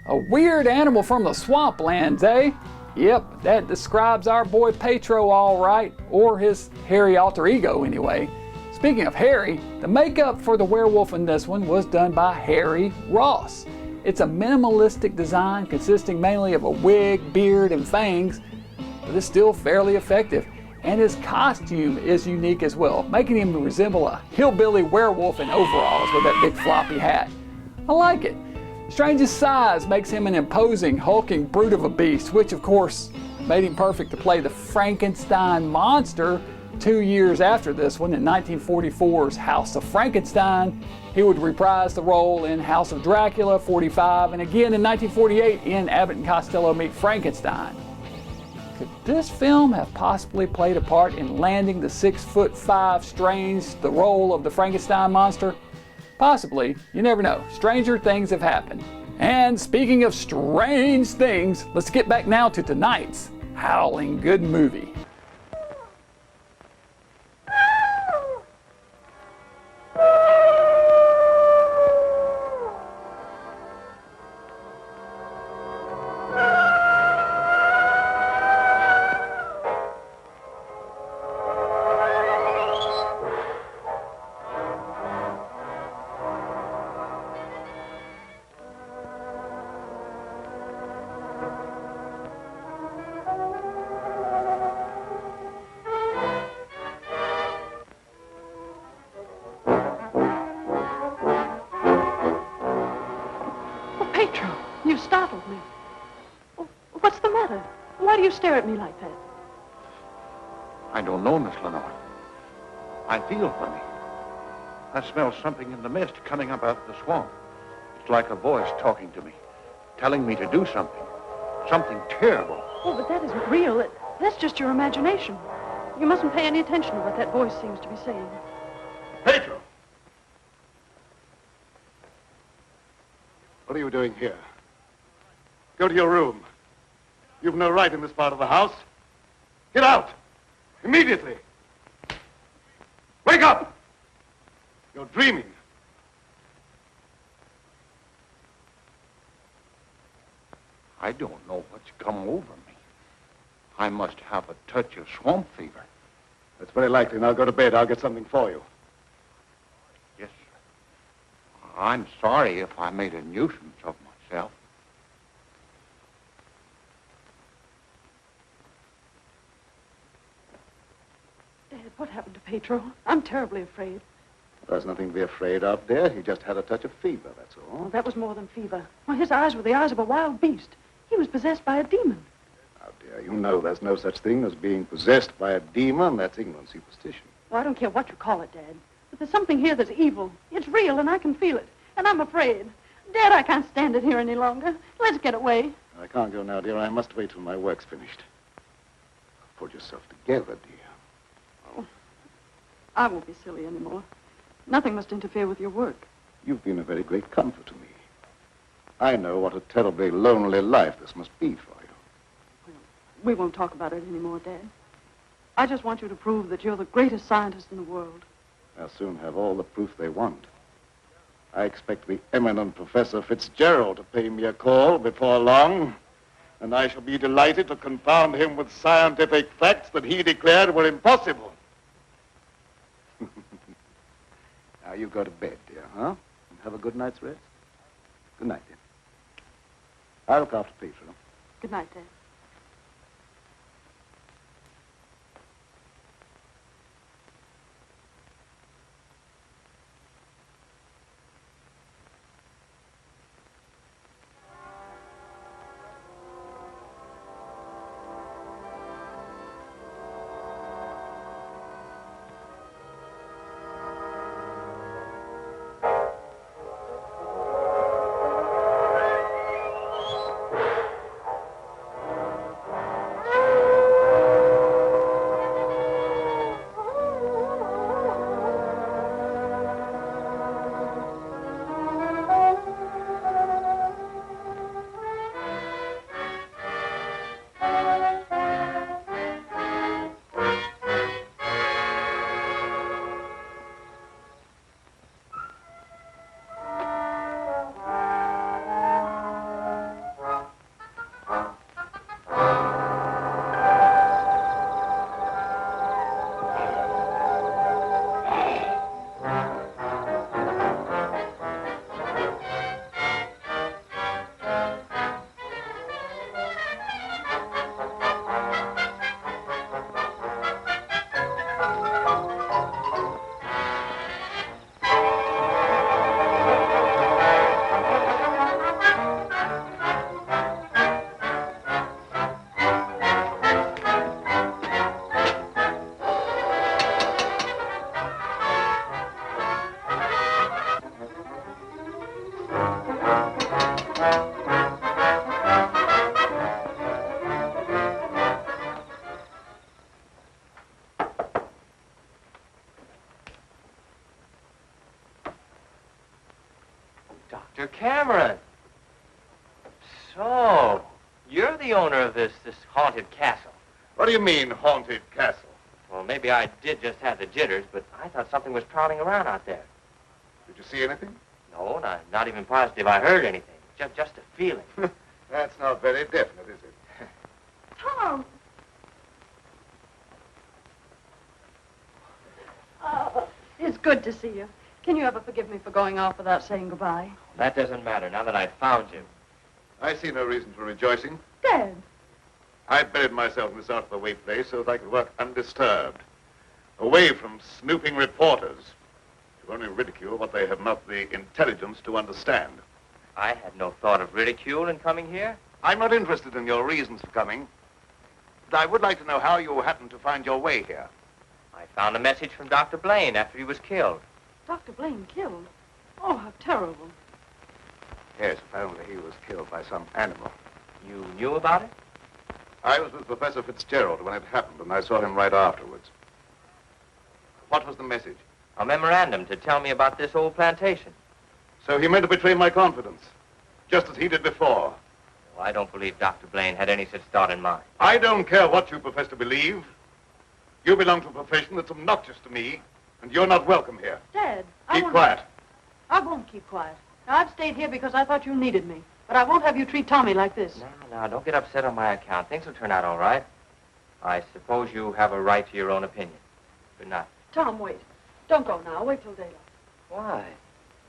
B: A weird animal from the swamplands, eh? Yep, that describes our boy Petro all right, or his hairy alter ego anyway. Speaking of hairy, the makeup for the werewolf in this one was done by Harry Ross. It's a minimalistic design consisting mainly of a wig, beard, and fangs, but it's still fairly effective. And his costume is unique as well, making him resemble a hillbilly werewolf in overalls with that big floppy hat. I like it. Strange's size makes him an imposing, hulking brute of a beast, which of course made him perfect to play the Frankenstein monster 2 years after this one in 1944's House of Frankenstein. He would reprise the role in House of Dracula 45 and again in 1948 in Abbott and Costello Meet Frankenstein. Could this film have possibly played a part in landing the 6'5" Strange the role of the Frankenstein monster? Possibly. You never know. Stranger things have happened. And speaking of strange things, let's get back now to tonight's howling good movie.
J: You startled me. Oh, what's the matter? Why do you stare at me like that?
E: I don't know, Miss Lenore. I feel funny. I smell something in the mist coming up out of the swamp. It's like a voice talking to me, telling me to do something. Something terrible.
J: Oh, but that isn't real. That's just your imagination. You mustn't pay any attention to what that voice seems to be saying.
F: Pedro! What are you doing here? Go to your room. You've no right in this part of the house. Get out! Immediately! Wake up! You're dreaming.
E: I don't know what's come over me. I must have a touch of swamp fever.
F: That's very likely. Now go to bed. I'll get something for you.
E: Yes, sir. I'm sorry if I made a nuisance of myself.
J: Dad, what happened to Petro? I'm terribly afraid.
F: There's nothing to be afraid of, dear. He just had a touch of fever, that's all.
J: Oh, that was more than fever. Well, his eyes were the eyes of a wild beast. He was possessed by a demon.
F: Now, dear, you know there's no such thing as being possessed by a demon. That's ignorant superstition.
J: Well, I don't care what you call it, Dad. But there's something here that's evil. It's real, and I can feel it. And I'm afraid. Dad, I can't stand it here any longer. Let's get away.
F: I can't go now, dear. I must wait till my work's finished. Pull yourself together, dear.
J: Oh, I won't be silly anymore. Nothing must interfere with your work.
F: You've been a very great comfort to me. I know what a terribly lonely life this must be for you.
J: Well, we won't talk about it anymore, Dad. I just want you to prove that you're the greatest scientist in the world.
F: They'll soon have all the proof they want. I expect the eminent Professor Fitzgerald to pay me a call before long, and I shall be delighted to confound him with scientific facts that he declared were impossible. Now you go to bed, dear, huh? And have a good night's rest. Good night, dear. I'll look after Petro.
J: Good night, Dad.
C: Cameron. So, you're the owner of this haunted castle.
F: What do you mean, haunted castle?
C: Well, maybe I did just have the jitters, but I thought something was prowling around out there.
F: Did you see anything?
C: No, not even positive I heard anything. Just a feeling.
F: That's not very definite, is it?
J: Tom! It's good to see you. Can you ever forgive me for going off without saying goodbye?
C: That doesn't matter now that I've found you.
F: I see no reason for rejoicing.
J: Dad!
F: I buried myself in this out-of-the-way place so that I could work undisturbed, away from snooping reporters who only ridicule what they have not the intelligence to understand.
C: I had no thought of ridicule in coming here.
F: I'm not interested in your reasons for coming, but I would like to know how you happened to find your way here.
C: I found a message from Dr. Blaine after he was killed.
J: Dr. Blaine killed? Oh, how terrible.
F: Yes, if only he was killed by some animal.
C: You knew about it?
F: I was with Professor Fitzgerald when it happened, and I saw him right afterwards. What was the message?
C: A memorandum to tell me about this old plantation.
F: So he meant to betray my confidence, just as he did before.
C: Well, I don't believe Dr. Blaine had any such thought in mind.
F: I don't care what you profess to believe. You belong to a profession that's obnoxious to me, and you're not welcome here.
J: Dad,
F: Keep quiet.
J: I won't keep quiet. Now, I've stayed here because I thought you needed me. But I won't have you treat Tommy like this.
C: No, don't get upset on my account. Things will turn out all right. I suppose you have a right to your own opinion. Good night.
J: Tom, wait. Don't go now. Wait till daylight.
C: Why?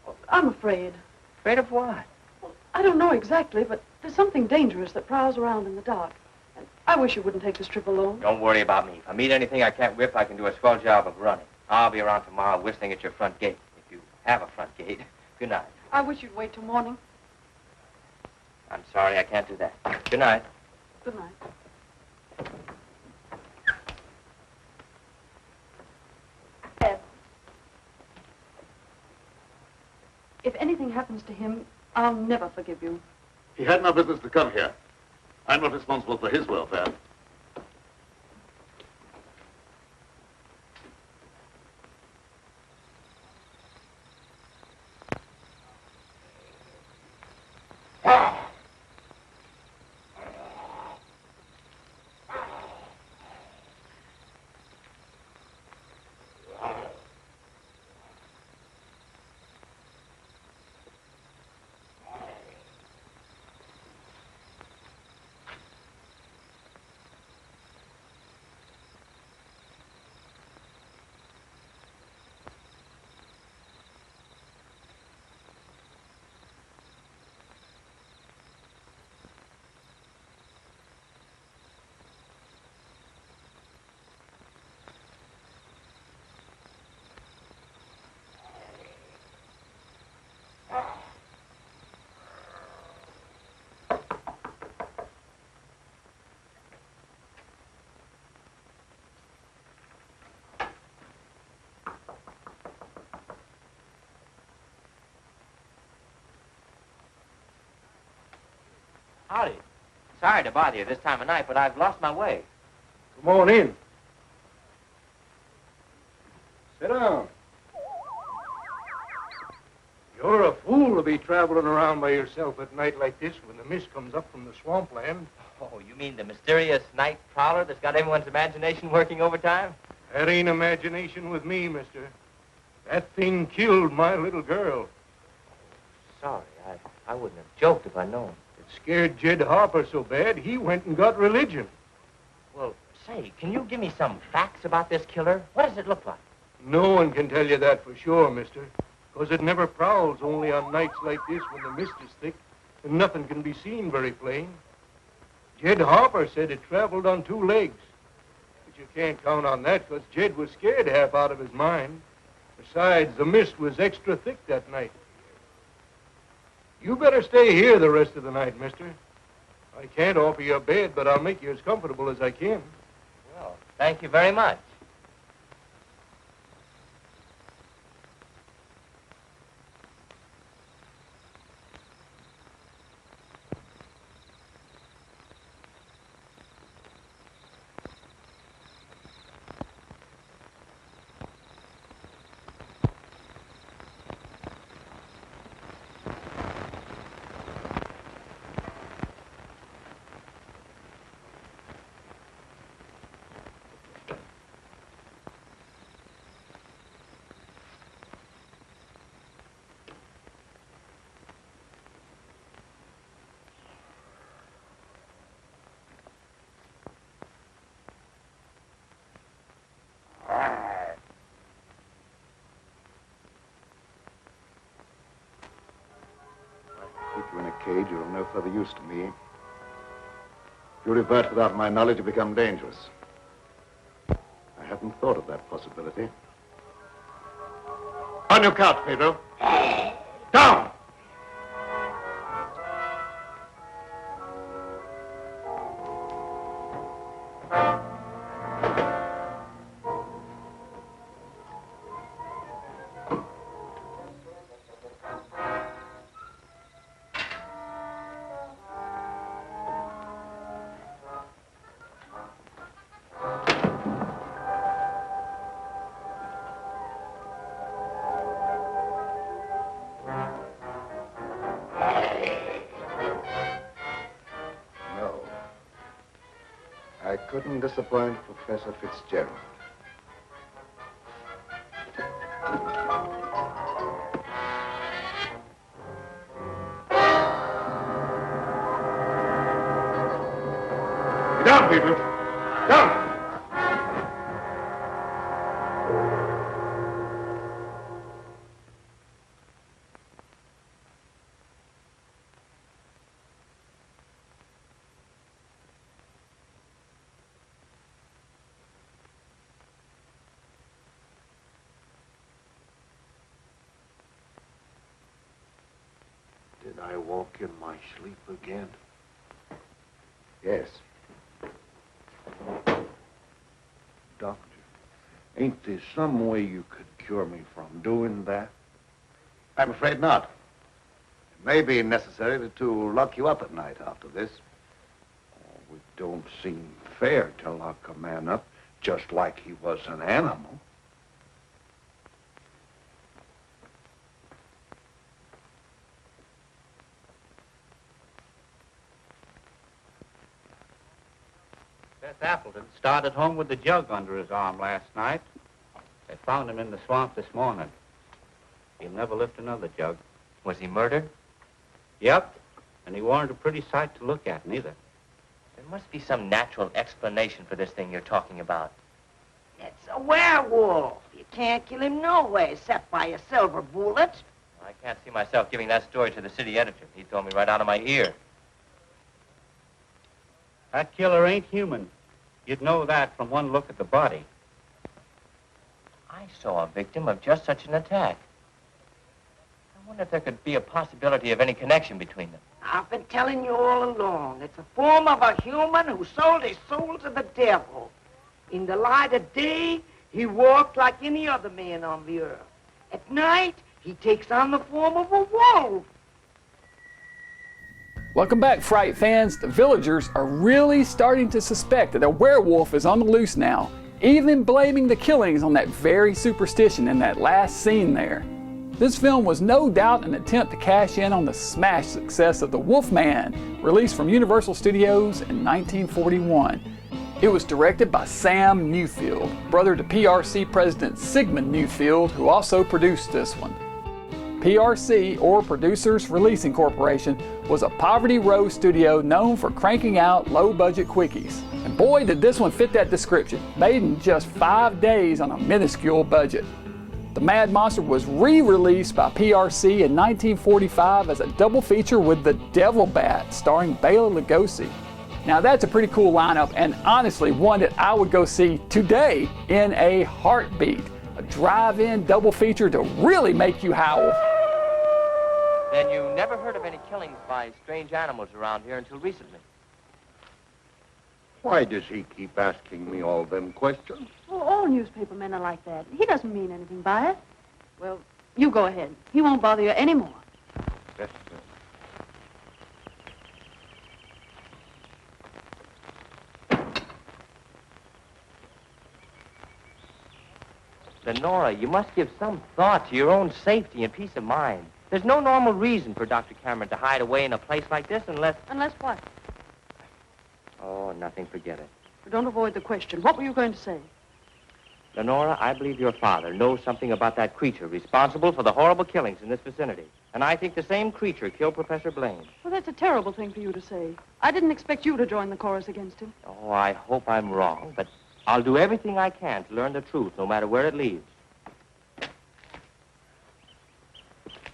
J: Well, I'm afraid.
C: Afraid of what?
J: Well, I don't know exactly, but there's something dangerous that prowls around in the dark. And I wish you wouldn't take this trip alone.
C: Don't worry about me. If I meet anything I can't whip, I can do a swell job of running. I'll be around tomorrow whistling at your front gate, if you have a front gate. Good night.
J: I wish you'd wait till morning.
C: I'm sorry, I can't do that. Good night.
J: Good night. Ed, if anything happens to him, I'll never forgive you.
F: He had no business to come here. I'm not responsible for his welfare.
C: Howdy. Sorry to bother you this time of night, but I've lost my way.
O: Come on in. Sit down. You're a fool to be traveling around by yourself at night like this when the mist comes up from the swampland.
C: Oh, you mean the mysterious night prowler that's got everyone's imagination working overtime?
O: That ain't imagination with me, mister. That thing killed my little girl.
C: Sorry, I wouldn't have joked if I'd known.
O: It scared Jed Harper so bad, he went and got religion.
C: Well, say, can you give me some facts about this killer? What does it look like?
O: No one can tell you that for sure, mister. Because it never prowls only on nights like this when the mist is thick and nothing can be seen very plain. Jed Harper said it traveled on 2 legs. But you can't count on that because Jed was scared half out of his mind. Besides, the mist was extra thick that night. You better stay here the rest of the night, mister. I can't offer you a bed, but I'll make you as comfortable as I can.
C: Well, thank you very much.
F: cage, you're of no further use to me. If you revert without my knowledge, you become dangerous. I hadn't thought of that possibility. On your couch, Pedro. Down! I couldn't disappoint Professor Fitzgerald. Get down, people! Down!
E: Did I walk in my sleep again?
F: Yes.
E: Doctor, ain't there some way you could cure me from doing that?
F: I'm afraid not. It may be necessary to lock you up at night after this.
E: Oh, it don't seem fair to lock a man up just like he was an animal.
M: Seth Appleton started home with the jug under his arm last night. They found him in the swamp this morning. He'll never lift another jug.
C: Was he murdered?
M: Yep, and he weren't a pretty sight to look at, neither.
C: There must be some natural explanation for this thing you're talking about.
K: It's a werewolf. You can't kill him no way except by a silver bullet.
C: I can't see myself giving that story to the city editor. He told me right out of my ear.
M: That killer ain't human. You'd know that from one look at the body.
C: I saw a victim of just such an attack. I wonder if there could be a possibility of any connection between them.
K: I've been telling you all along. It's a form of a human who sold his soul to the devil. In the light of day, he walked like any other man on the earth. At night, he takes on the form of a wolf.
B: Welcome back, Fright fans. The villagers are really starting to suspect that a werewolf is on the loose now, even blaming the killings on that very superstition in that last scene there. This film was no doubt an attempt to cash in on the smash success of The Wolfman, released from Universal Studios in 1941. It was directed by Sam Newfield, brother to PRC President Sigmund Newfield, who also produced this one. PRC, or Producers Releasing Corporation, was a Poverty Row studio known for cranking out low-budget quickies. And boy, did this one fit that description, made in just 5 days on a minuscule budget. The Mad Monster was re-released by PRC in 1945 as a double feature with The Devil Bat, starring Bela Lugosi. Now that's a pretty cool lineup, and honestly one that I would go see today in a heartbeat. A drive-in double feature to really make you howl.
C: Then you never heard of any killings by strange animals around here until recently?
E: Why does he keep asking me all them questions?
J: Well, all newspaper men are like that. He doesn't mean anything by it. Well, you go ahead. He won't bother you anymore.
E: Yes,
C: Lenora, you must give some thought to your own safety and peace of mind. There's no normal reason for Dr. Cameron to hide away in a place like this unless...
J: Unless what?
C: Oh, nothing, forget it.
J: Don't avoid the question. What were you going to say?
C: Lenora, I believe your father knows something about that creature responsible for the horrible killings in this vicinity. And I think the same creature killed Professor Blaine.
J: Well, that's a terrible thing for you to say. I didn't expect you to join the chorus against him.
C: Oh, I hope I'm wrong, but I'll do everything I can to learn the truth, no matter where it leads.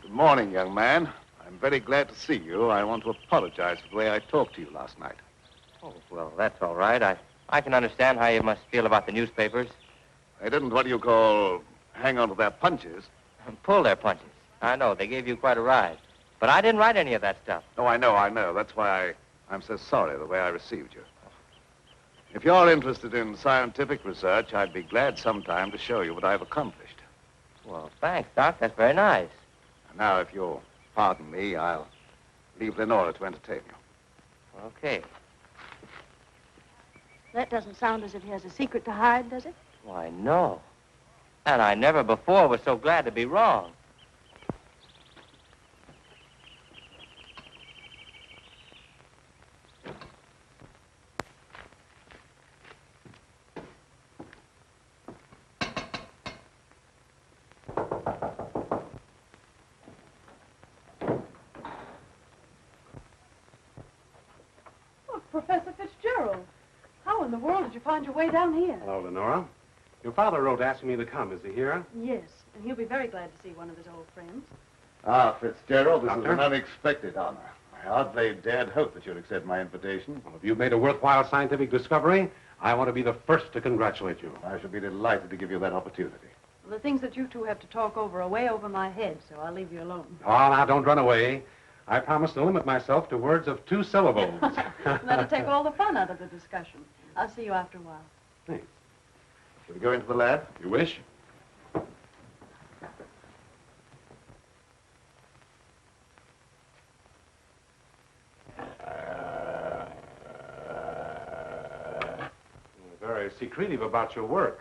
F: Good morning, young man. I'm very glad to see you. I want to apologize for the way I talked to you last night.
C: Oh, well, that's all right. I can understand how you must feel about the newspapers.
F: They didn't, what do you call, hang on to their punches.
C: Pull their punches. I know. They gave you quite a ride. But I didn't write any of that stuff.
F: Oh, I know. That's why I'm so sorry the way I received you. If you're interested in scientific research, I'd be glad sometime to show you what I've accomplished.
C: Well, thanks, Doc. That's very nice.
F: And now, if you'll pardon me, I'll leave Lenora to entertain you.
C: Okay.
J: That doesn't sound as if he has a secret to hide, does it?
C: Why, no. And I never before was so glad to be wrong.
J: Professor Fitzgerald, how in the world did you find your way down here?
N: Hello, Lenora. Your father wrote asking me to come. Is he here?
J: Yes, and he'll be very glad to see one of his old friends.
F: Ah, Fitzgerald, this is
N: Doctor?
F: an unexpected honor. I hardly dared hope that you'd accept my invitation.
N: Well, if you've made a worthwhile scientific discovery, I want to be the first to congratulate you.
F: I shall be delighted to give you that opportunity.
J: Well, the things that you two have to talk over are way over my head, so I'll leave you alone.
N: Oh, now, don't run away. I promise to limit myself to words of 2 syllables.
J: That'll take all the fun out of the discussion. I'll see you after a while.
N: Thanks.
F: Shall we go into the lab?
N: You wish? You're very secretive about your work.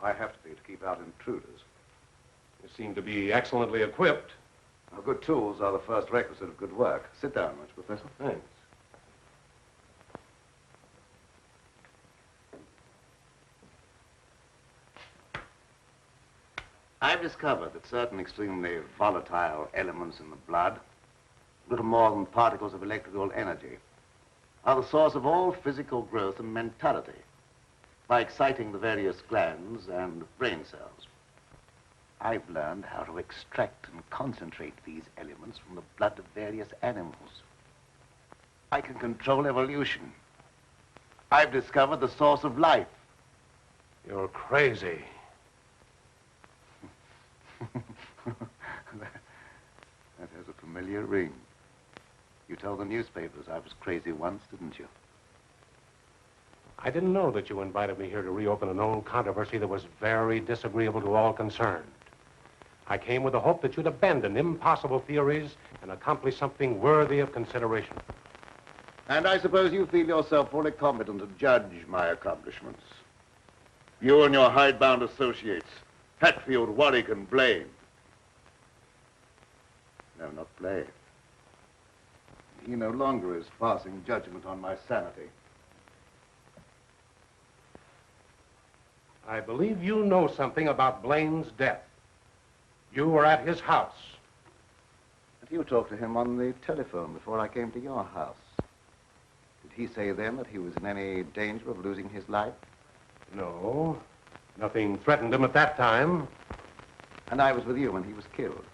F: I have to be to keep out intruders.
N: You seem to be excellently equipped.
F: Now, good tools are the first requisite of good work. Sit down, much, Professor.
N: Thanks.
F: I've discovered that certain extremely volatile elements in the blood, little more than particles of electrical energy, are the source of all physical growth and mentality by exciting the various glands and brain cells. I've learned how to extract and concentrate these elements from the blood of various animals. I can control evolution. I've discovered the source of life.
N: You're crazy.
F: That has a familiar ring. You told the newspapers I was crazy once, didn't you?
N: I didn't know that you invited me here to reopen an old controversy that was very disagreeable to all concerned. I came with the hope that you'd abandon impossible theories and accomplish something worthy of consideration.
F: And I suppose you feel yourself fully competent to judge my accomplishments. You and your hidebound associates, Hatfield, Warwick, and Blaine. No, not Blaine. He no longer is passing judgment on my sanity.
N: I believe you know something about Blaine's death. You were at his house.
F: And you talked to him on the telephone before I came to your house. Did he say then that he was in any danger of losing his life?
N: No. Nothing threatened him at that time.
F: And I was with you when he was killed.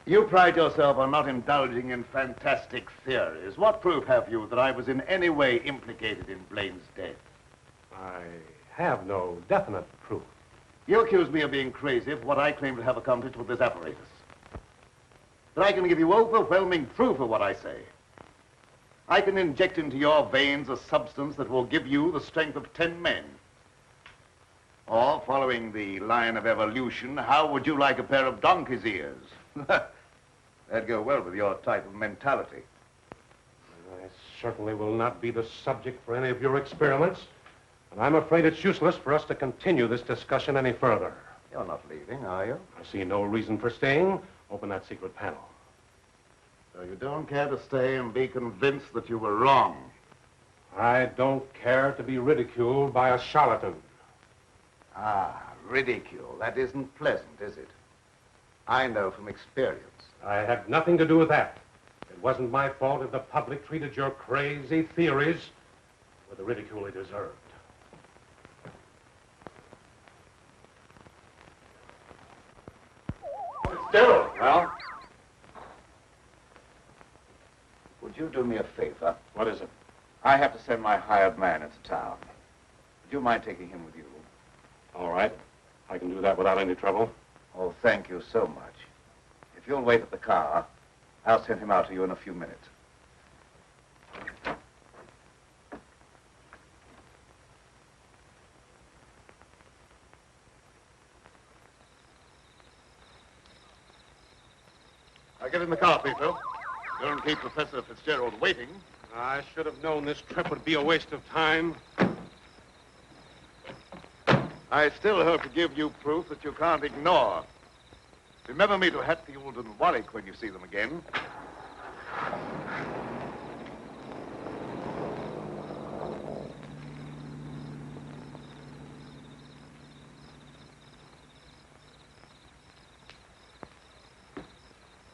F: You pride yourself on not indulging in fantastic theories. What proof have you that I was in any way implicated in Blaine's death?
N: I have no definite proof.
F: You accuse me of being crazy for what I claim to have accomplished with this apparatus. But I can give you overwhelming proof of what I say. I can inject into your veins a substance that will give you the strength of 10 men. Or, following the line of evolution, how would you like a pair of donkey's ears? That'd go well with your type of mentality.
N: I certainly will not be the subject for any of your experiments. And I'm afraid it's useless for us to continue this discussion any further.
F: You're not leaving, are you?
N: I see no reason for staying. Open that secret panel.
F: So you don't care to stay and be convinced that you were wrong?
N: I don't care to be ridiculed by a charlatan.
F: Ah, ridicule. That isn't pleasant, is it? I know from experience.
N: I had nothing to do with that. It wasn't my fault if the public treated your crazy theories with the ridicule they deserved.
F: Still, well,
D: would you do me a favor?
N: What is it?
D: I have to send my hired man into town. Would you mind taking him with you?
N: All right. I can do that without any trouble.
D: Oh, thank you so much. If you'll wait at the car, I'll send him out to you in a few minutes.
F: Now get in the car, Peter. Don't keep Professor Fitzgerald waiting.
N: I should have known this trip would be a waste of time.
F: I still hope to give you proof that you can't ignore. Remember me to Hatfield and Warwick when you see them again.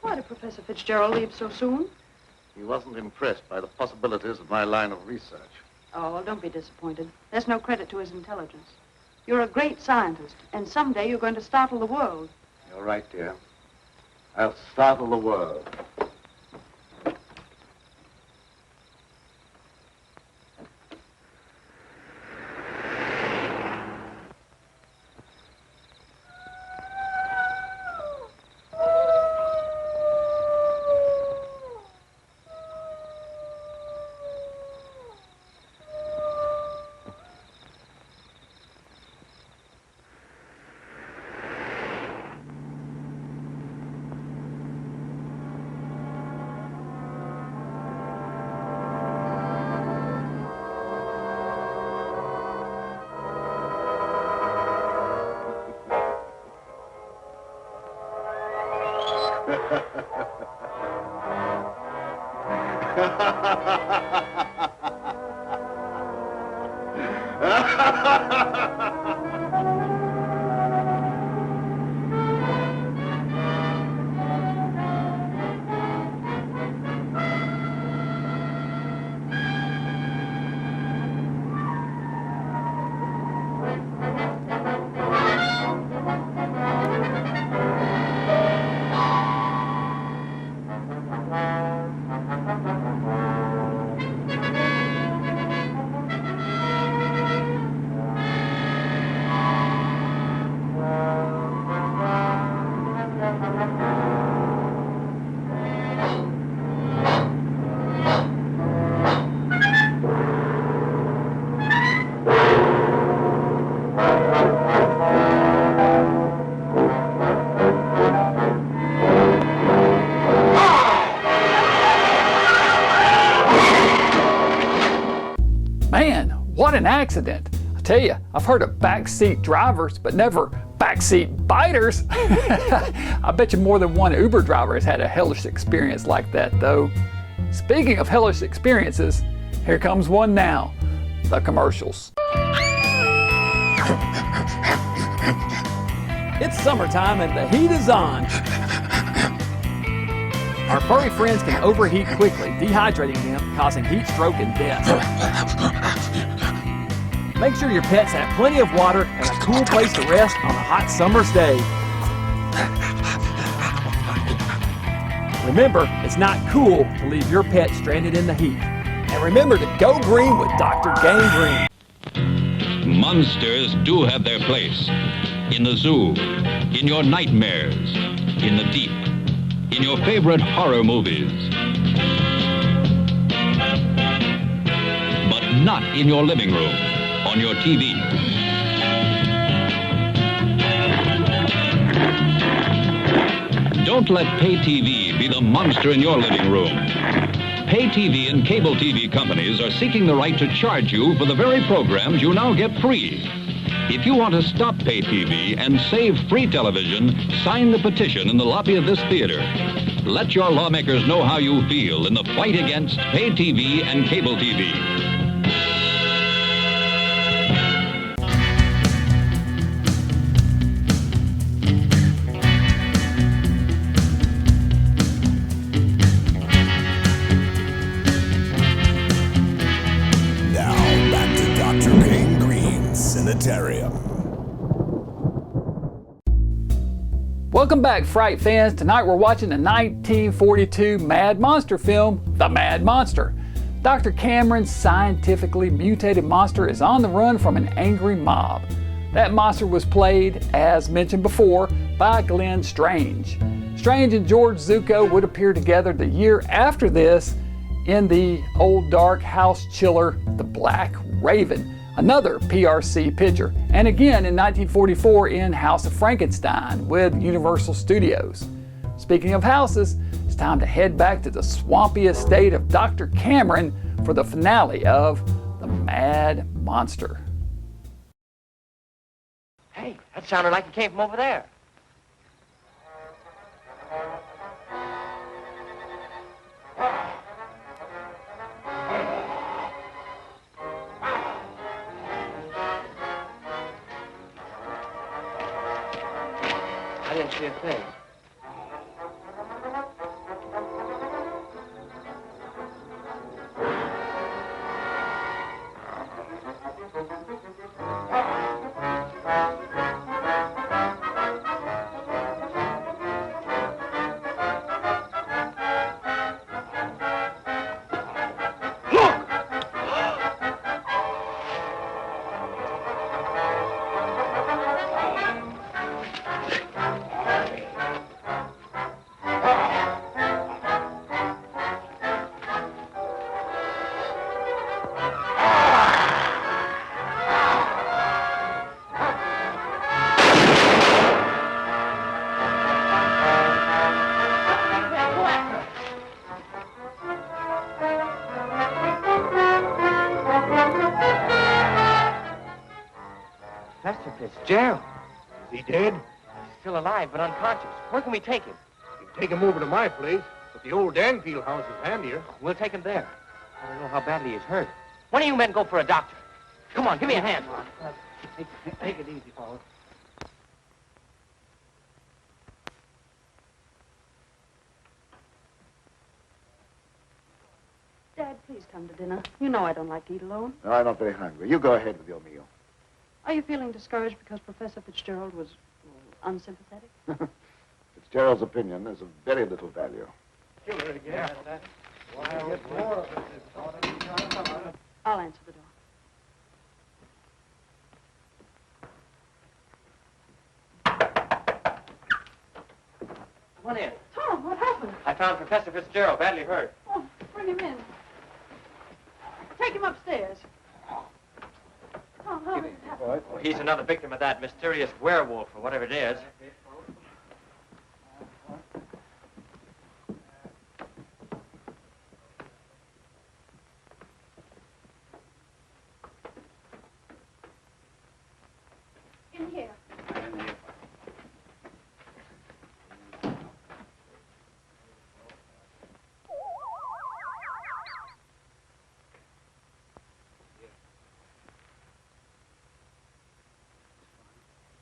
J: Why did Professor Fitzgerald leave so soon?
F: He wasn't impressed by the possibilities of my line of research.
J: Oh, well, don't be disappointed. There's no credit to his intelligence. You're a great scientist, and someday you're going to startle the world.
D: You're right, dear. I'll startle the world.
B: Man, what an accident. I tell you, I've heard of backseat drivers, but never backseat biters. I bet you more than one Uber driver has had a hellish experience like that, though. Speaking of hellish experiences, here comes one now, the commercials. It's summertime and the heat is on. Our furry friends can overheat quickly, dehydrating them, causing heat stroke and death. Make sure your pets have plenty of water and a cool place to rest on a hot summer's day. Remember, it's not cool to leave your pet stranded in the heat. And remember to go green with Dr. Gangrene.
P: Monsters do have their place. In the zoo, in your nightmares, in the deep, in your favorite horror movies. But not in your living room, on your TV. Don't let pay TV be the monster in your living room. Pay TV and cable TV companies are seeking the right to charge you for the very programs you now get free. If you want to stop pay TV and save free television, sign the petition in the lobby of this theater. Let your lawmakers know how you feel in the fight against pay TV and cable TV.
A: Now back to Dr. Gangrene's sanitarium.
B: Welcome back, Fright fans. Tonight we're watching the 1942 Mad Monster film, The Mad Monster. Dr. Cameron's scientifically mutated monster is on the run from an angry mob. That monster was played, as mentioned before, by Glenn Strange. Strange and George Zucco would appear together the year after this in the old dark house chiller, The Black Raven, another PRC picture, and again in 1944 in House of Frankenstein with Universal Studios. Speaking of houses, it's time to head back to the swampy estate of Dr. Cameron for the finale of The Mad Monster.
C: Hey, that sounded like it came from over there. I didn't see a thing. Professor Fitzgerald.
O: Is he dead?
C: He's still alive, but unconscious. Where can we take him?
O: You can take him over to my place, but the old Danfield house is handier.
C: We'll take him there. I don't know how badly he's hurt. One of you men go for a doctor. Come on, give me a hand.
I: Take it easy, fellas.
J: Dad, please come to dinner. You know I don't like to eat alone.
D: No, I'm not very hungry. You go ahead with your meal.
J: Are you feeling discouraged because Professor Fitzgerald was unsympathetic?
D: Fitzgerald's opinion is of very little value.
O: Killer again.
J: I'll answer the door.
C: Come on in.
J: Tom, what happened?
C: I found Professor Fitzgerald badly hurt.
J: Oh, bring him in. Take him upstairs. Tom, how did it happen?
C: Well, he's another victim of that mysterious werewolf or whatever it is.
J: In here.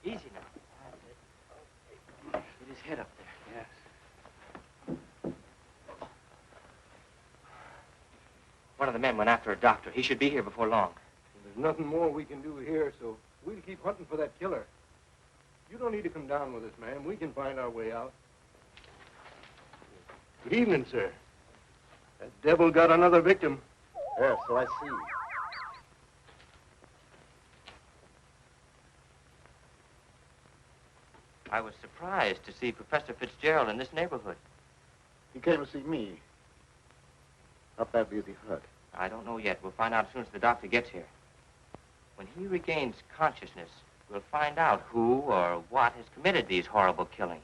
C: Easy now. Get his head up there. Yes. One of the men went after a doctor. He should be here before long.
O: There's nothing more we can do here, so we'll keep hunting for that killer. You don't need to come down with us, ma'am. We can find our way out. Good evening, sir. That devil got another victim.
D: Yes, so I see.
C: I was surprised to see Professor Fitzgerald in this neighborhood.
D: He came to see me. How badly is he hurt?
C: I don't know yet. We'll find out as soon as the doctor gets here. When he regains consciousness, we'll find out who or what has committed these horrible killings.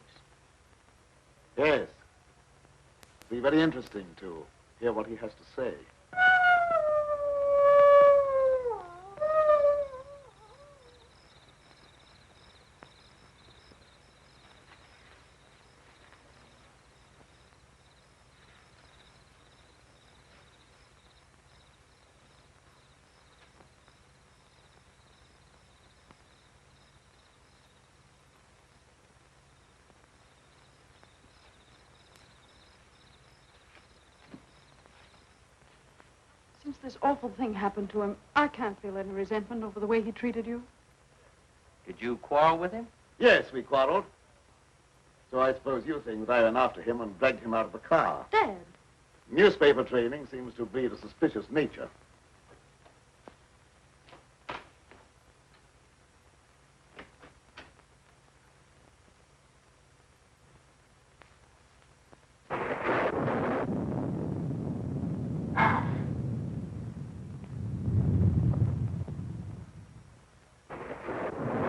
D: Yes. It'll be very interesting to hear what he has to say.
J: Since this awful thing happened to him, I can't feel any resentment over the way he treated you.
C: Did you quarrel with him?
D: Yes, we quarreled.
F: So I suppose you think that I ran after him and dragged him out of the car.
J: Dad.
F: Newspaper training seems to breed a suspicious nature.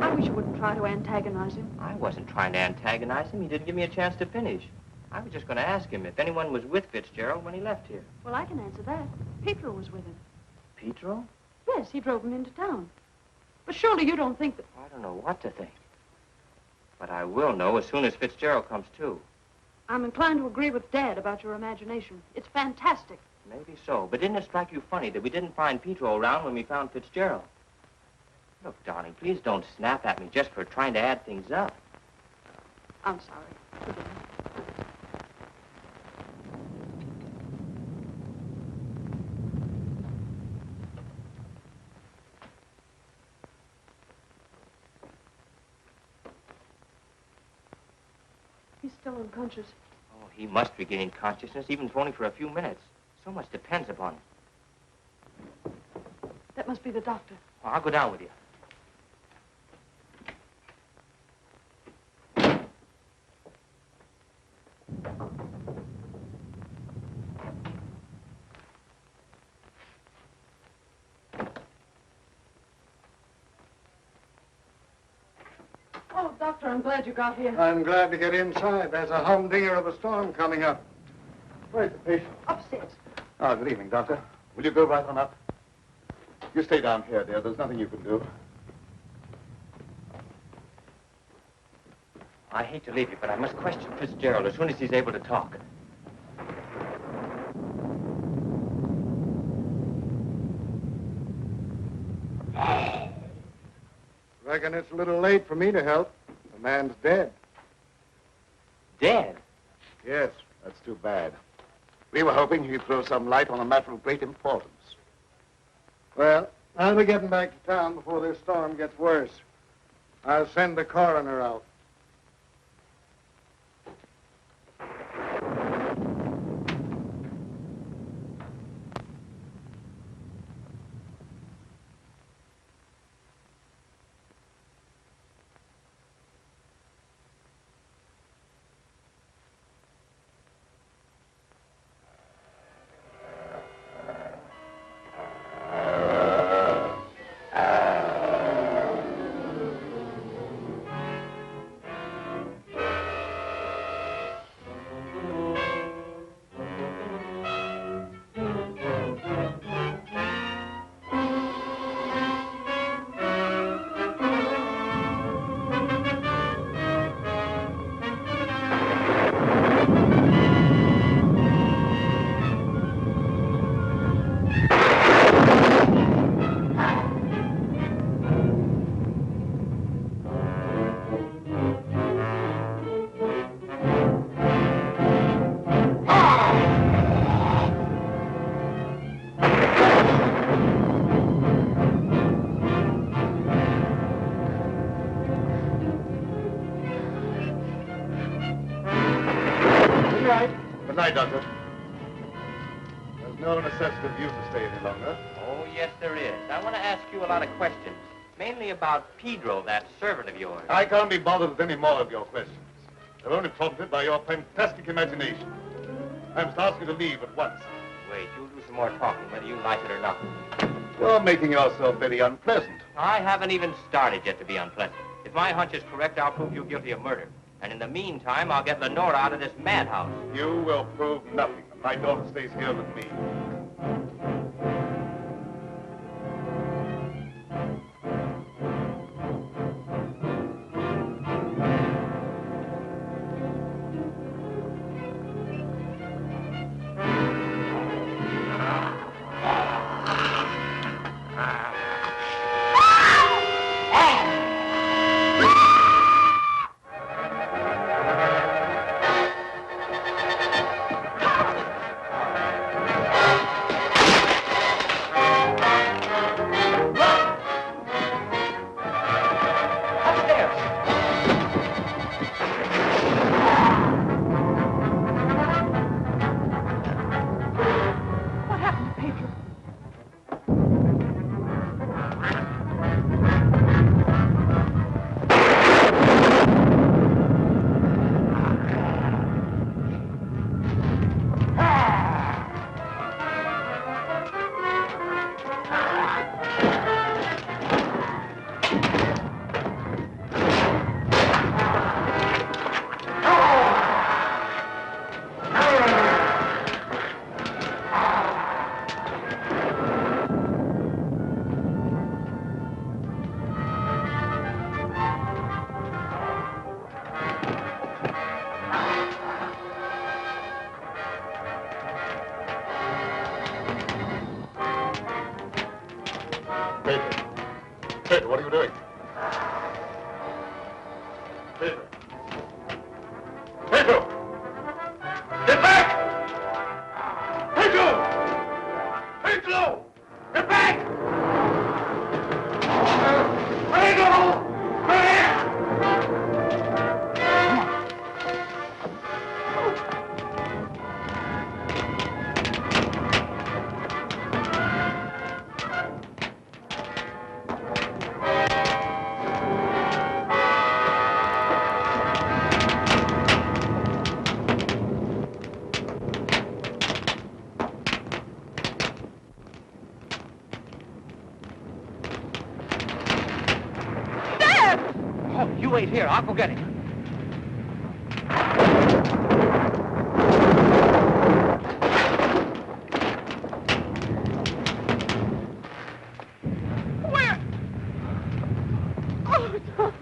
J: I wish you wouldn't try to antagonize him.
C: I wasn't trying to antagonize him. He didn't give me a chance to finish. I was just going to ask him if anyone was with Fitzgerald when he left here.
J: Well, I can answer that. Pedro was with him.
C: Pedro?
J: Yes, he drove him into town. But surely you don't think that...
C: I don't know what to think. But I will know as soon as Fitzgerald comes to.
J: I'm inclined to agree with Dad about your imagination. It's fantastic.
C: Maybe so. But didn't it strike you funny that we didn't find Pedro around when we found Fitzgerald? Look, darling, please don't snap at me just for trying to add things up.
J: I'm sorry. Forgive me. He's still unconscious.
C: Oh, he must regain consciousness, even if only for a few minutes. So much depends upon it.
J: That must be the doctor.
C: Well, I'll go down with you.
J: Oh, Doctor, I'm glad you got here.
I: I'm glad to get inside. There's a humdinger of a storm coming up. Where's the patient?
J: Upstairs.
F: Ah, good evening, Doctor. Will you go right on up? You stay down here, dear. There's nothing you can do.
C: I hate to leave you, but I must question Fitzgerald as soon as he's able to talk.
I: Reckon it's a little late for me to help. The man's dead.
C: Dead?
F: Yes, that's too bad. We were hoping he'd throw some light on a matter of great importance.
I: Well, I'll be getting back to town before this storm gets worse. I'll send the coroner out.
F: Good night, Doctor. There's no necessity for you to stay any longer.
C: Oh, yes, there is. I want to ask you a lot of questions, mainly about Pedro, that servant of yours.
F: I can't be bothered with any more of your questions. They're only prompted by your fantastic imagination. I must ask you to leave at once.
C: Wait, you'll do some more talking, whether you like it or not.
F: You're making yourself very unpleasant.
C: I haven't even started yet to be unpleasant. If my hunch is correct, I'll prove you guilty of murder. And in the meantime, I'll get Lenora out of this madhouse.
F: You will prove nothing. My daughter stays here with me. Pedro, what are you doing? Pedro! Pedro! Get back! Pedro! Pedro! Get back! Pedro!
C: Oh, you wait here. I'll go get him.
J: Where? Oh, Tom.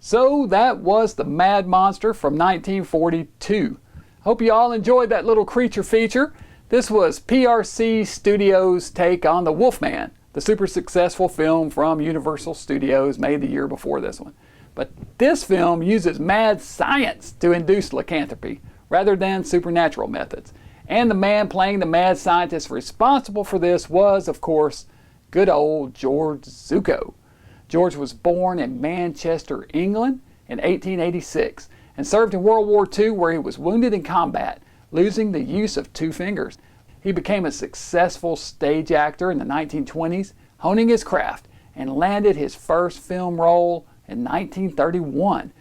B: So that was The Mad Monster from 1942. Hope you all enjoyed that little creature feature. This was PRC Studios' take on The Wolfman, the super successful film from Universal Studios made the year before this one. But this film uses mad science to induce lycanthropy rather than supernatural methods. And the man playing the mad scientist responsible for this was, of course, good old George Zucco. George was born in Manchester, England in 1886 and served in World War II, where he was wounded in combat, losing the use of 2 fingers. He became a successful stage actor in the 1920s, honing his craft, and landed his first film role in 1931.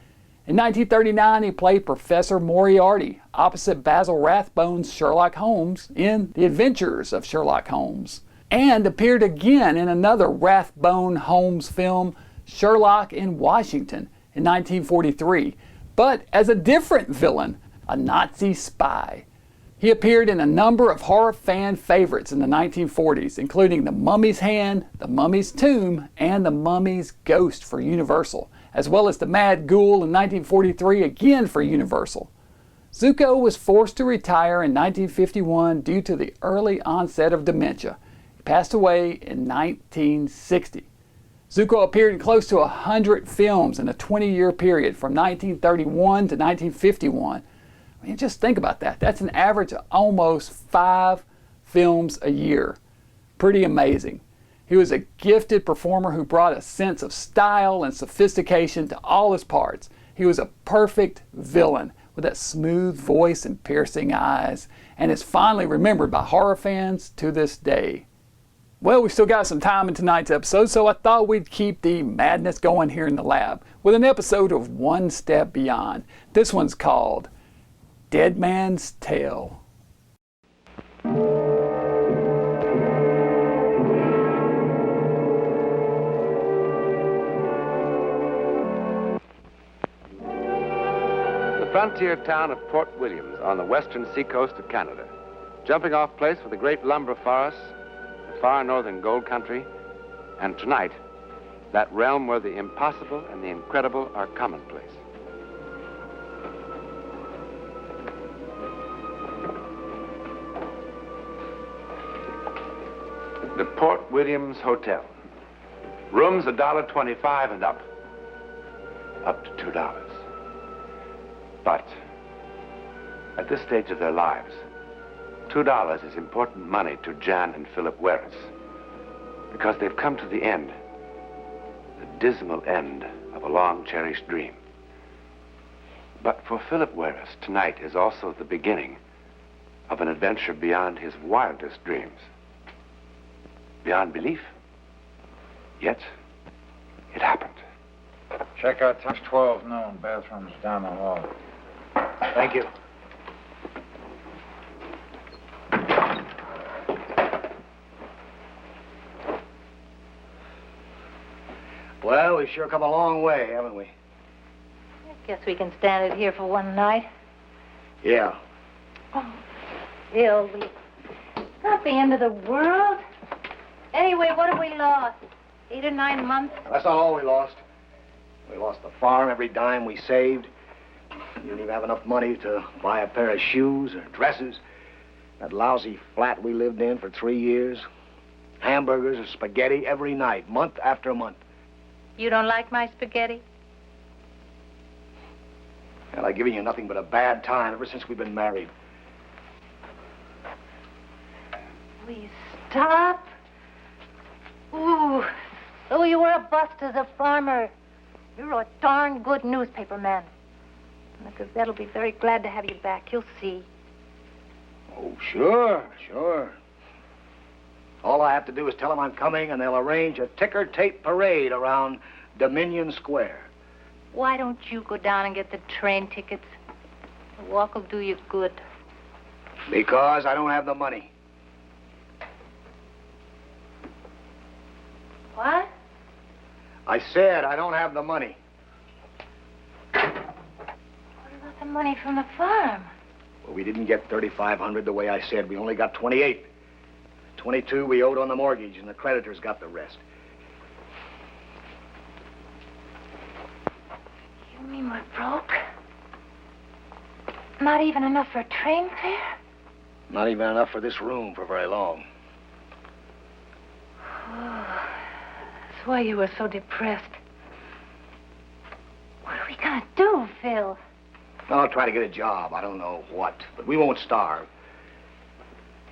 B: In 1939, he played Professor Moriarty opposite Basil Rathbone's Sherlock Holmes in The Adventures of Sherlock Holmes, and appeared again in another Rathbone-Holmes film, Sherlock in Washington, in 1943, but as a different villain, a Nazi spy. He appeared in a number of horror fan favorites in the 1940s, including The Mummy's Hand, The Mummy's Tomb, and The Mummy's Ghost for Universal, as well as The Mad Ghoul in 1943, again for Universal. Zucco was forced to retire in 1951 due to the early onset of dementia. He passed away in 1960. Zucco appeared in close to 100 films in a 20-year period from 1931 to 1951. I mean, just think about that. That's an average of almost 5 films a year. Pretty amazing. He was a gifted performer who brought a sense of style and sophistication to all his parts. He was a perfect villain with that smooth voice and piercing eyes, and is fondly remembered by horror fans to this day. Well, we still got some time in tonight's episode, so I thought we'd keep the madness going here in the lab with an episode of One Step Beyond. This one's called Dead Man's Tale.
Q: The frontier town of Port Williams on the western seacoast of Canada. Jumping off place for the great lumber forests, the far northern gold country, and tonight, that realm where the impossible and the incredible are commonplace. The Port Williams Hotel. Rooms $1.25 and up. Up to $2. But at this stage of their lives, $2 is important money to Jan and Philip Werris, because they've come to the end, the dismal end of a long-cherished dream. But for Philip Werris, tonight is also the beginning of an adventure beyond his wildest dreams. beyond belief. Yet, it happened.
R: Check out 12 noon. Bathrooms down the hall.
I: Thank you. Well, we've sure come a long way, haven't we?
S: I guess we can stand it here for one night.
I: Yeah.
S: Oh, Bill, not the end of the world. Anyway, what have we lost? 8 or 9 months?
I: That's not all we lost. We lost the farm, every dime we saved. You didn't even have enough money to buy a pair of shoes or dresses. That lousy flat we lived in for 3 years. Hamburgers and spaghetti every night, month after month.
S: You don't like my spaghetti?
I: And I've given you nothing but a bad time ever since we've been married.
S: Will you stop? Ooh, so you were a bust as a farmer. You're a darn good newspaper man. And the Gazette will be very glad to have you back. You'll see.
I: Oh, sure, sure. All I have to do is tell them I'm coming, and they'll arrange a ticker tape parade around Dominion Square.
S: Why don't you go down and get the train tickets? The walk will do you good.
I: Because I don't have the money.
S: What?
I: I said I don't have the money.
S: What about the money from the farm?
I: Well, we didn't get $3,500 the way I said. We only got 28. 22 we owed on the mortgage, and the creditors got the rest.
S: You mean we're broke? Not even enough for a train fare?
I: Not even enough for this room for very long.
S: Oh, that's why you were so depressed. What are we gonna do, Phil?
I: I'll try to get a job. I don't know what, but we won't starve.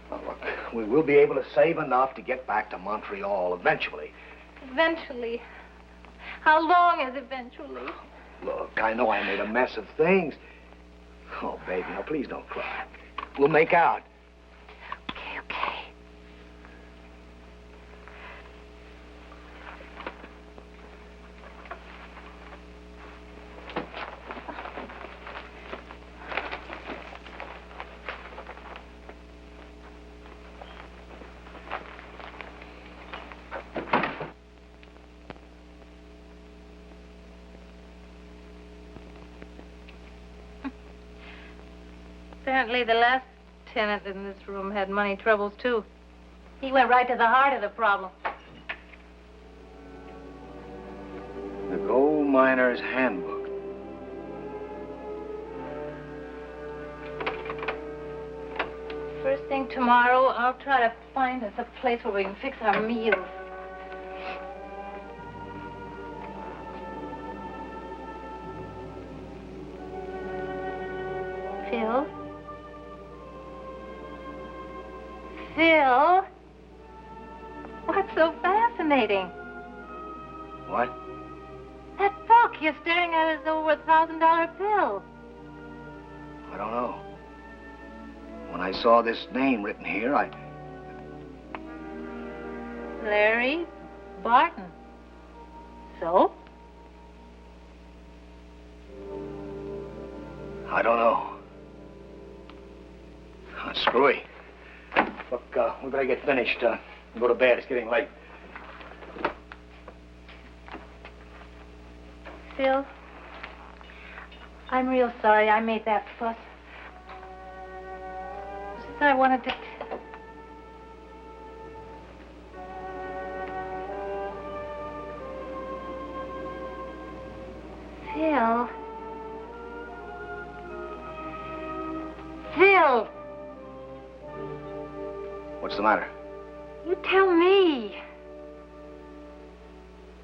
I: Well, look, we will be able to save enough to get back to Montreal eventually.
S: Eventually. How long is eventually?
I: Look, I know I made a mess of things. Oh, baby, now please don't cry. We'll make out.
S: Okay. Apparently the last tenant in this room had money troubles, too. He went right to the heart of the problem.
I: The Gold Miner's Handbook.
S: First thing tomorrow, I'll try to find us a place where we can fix our meals. Phil? Phil? What's so fascinating?
I: What?
S: That book you're staring at is over $1,000 bill.
I: I don't know. When I saw this name written here,
S: Larry Barton. So?
I: I don't know. Oh, screwy. Look, we better get finished. Go to bed. It's getting late.
S: Phil, I'm real sorry I made that fuss. Just I wanted to... Phil. Phil!
I: What's the matter?
S: You tell me.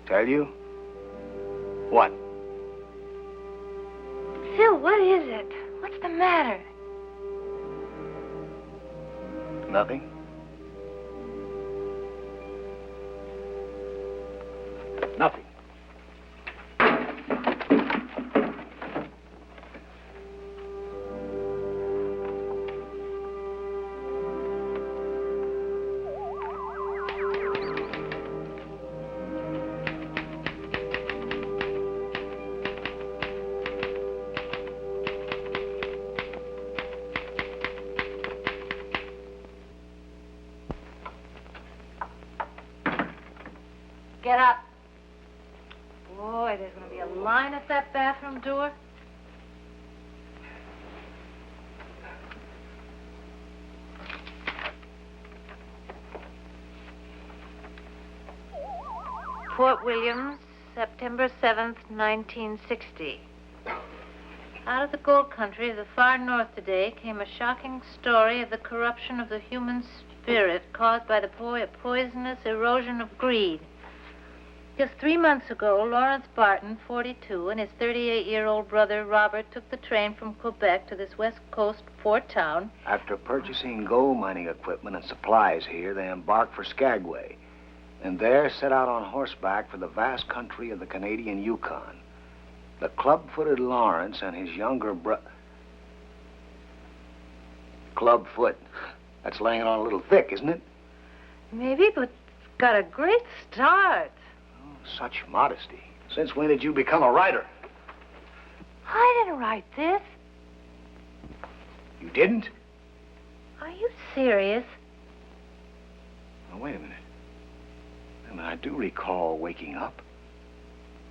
I: Tell you? What?
S: Phil, what is it? What's the matter?
I: Nothing. Nothing.
S: Get up. Boy, there's going to be a line at that bathroom door. Fort Williams, September 7th, 1960. Out of the gold country of the far north today came a shocking story of the corruption of the human spirit caused by the poisonous erosion of greed. Just 3 months ago, Lawrence Barton, 42, and his 38-year-old brother Robert took the train from Quebec to this west coast port town.
T: After purchasing gold mining equipment and supplies here, they embarked for Skagway, and there set out on horseback for the vast country of the Canadian Yukon. The club-footed Lawrence and his younger brother... Club-foot. That's laying it on a little thick, isn't it?
S: Maybe, but it's got a great start.
T: Such modesty. Since when did you become a writer?
S: I didn't write this.
T: You didn't?
S: Are you serious?
T: Oh, wait a minute. I do recall waking up.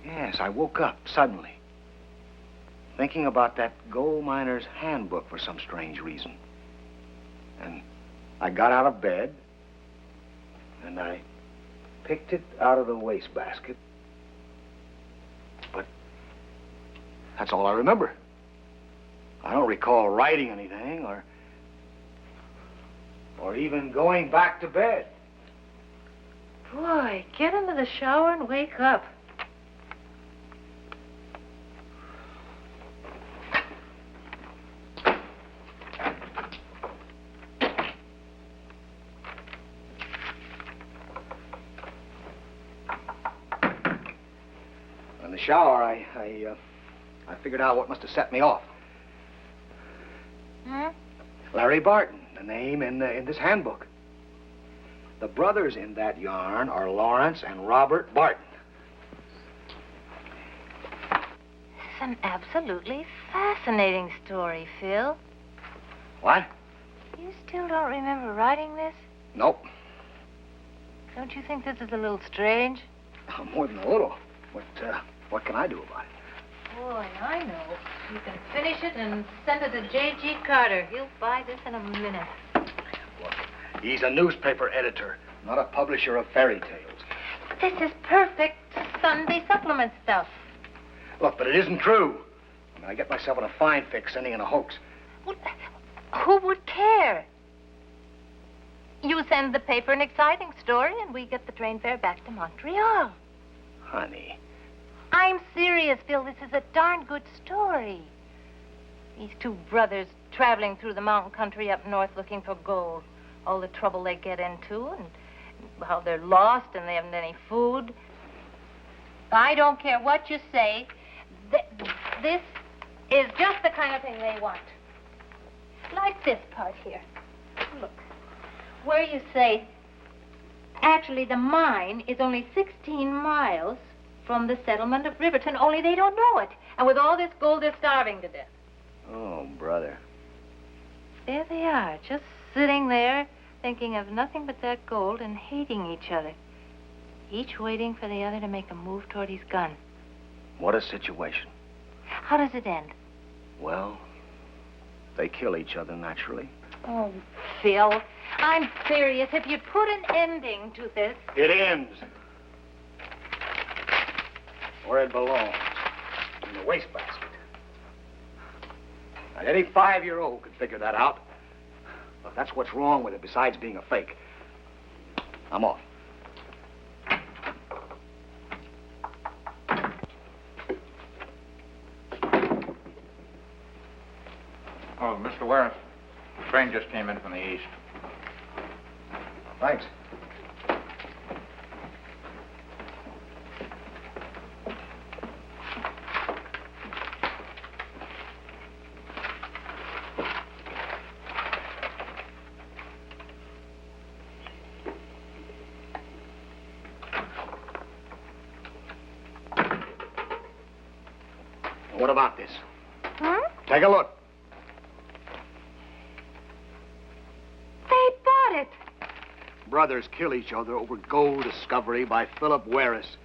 T: Yes, I woke up suddenly, thinking about that gold miner's handbook for some strange reason. And I got out of bed, and I picked it out of the wastebasket. But that's all I remember. I don't recall writing anything or even going back to bed.
S: Boy, get into the shower and wake up.
T: In the shower, I figured out what must have set me off.
S: Hmm?
T: Larry Barton, the name in this handbook. The brothers in that yarn are Lawrence and Robert Barton.
S: It's an absolutely fascinating story, Phil.
T: What?
S: You still don't remember writing this?
T: Nope.
S: Don't you think this is a little strange?
T: More than a little. What can I do about it?
S: Boy, I know. You can finish it and send it to J.G. Carter. He'll buy this in a minute.
T: He's a newspaper editor, not a publisher of fairy tales.
S: This is perfect Sunday supplement stuff.
T: Look, but it isn't true. I get myself in a fine fix sending in a hoax.
S: Well, who would care? You send the paper an exciting story, and we get the train fare back to Montreal.
T: Honey.
S: I'm serious, Phil. This is a darn good story. These two brothers traveling through the mountain country up north looking for gold. All the trouble they get into and how they're lost and they haven't any food. I don't care what you say. This is just the kind of thing they want. Like this part here. Look. Where you say, actually, the mine is only 16 miles from the settlement of Riverton, only they don't know it. And with all this gold, they're starving to death.
T: Oh, brother.
S: There they are, just sitting there, thinking of nothing but that gold and hating each other. Each waiting for the other to make a move toward his gun.
T: What a situation.
S: How does it end?
T: Well, they kill each other naturally.
S: Oh, Phil, I'm serious. If you put an ending to this...
T: It ends. Where it belongs. In the wastebasket. Now, any 5-year-old could figure that out. But that's what's wrong with it, besides being a fake. I'm off.
R: Oh, Mr. Warren, the train just came in from the east.
T: Thanks. What about this?
S: Hmm?
T: Take a look.
S: They bought it.
T: Brothers kill each other over gold discovery by Philip Werris.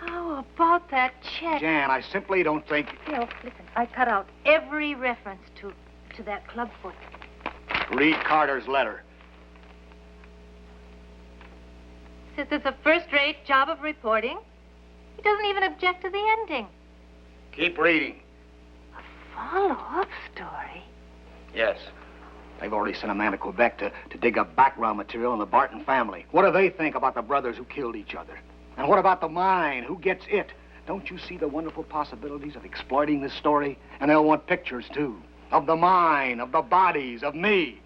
S: How about that check?
T: Jan, I simply don't think...
S: Phil, listen, I cut out every reference to that clubfoot.
T: Read Carter's letter.
S: Says it's a first-rate job of reporting. He doesn't even object to the ending.
T: Keep reading.
S: Follow-up story?
T: Yes. They've already sent a man to Quebec to dig up background material on the Barton family. What do they think about the brothers who killed each other? And what about the mine? Who gets it? Don't you see the wonderful possibilities of exploiting this story? And they'll want pictures, too. Of the mine, of the bodies, of me.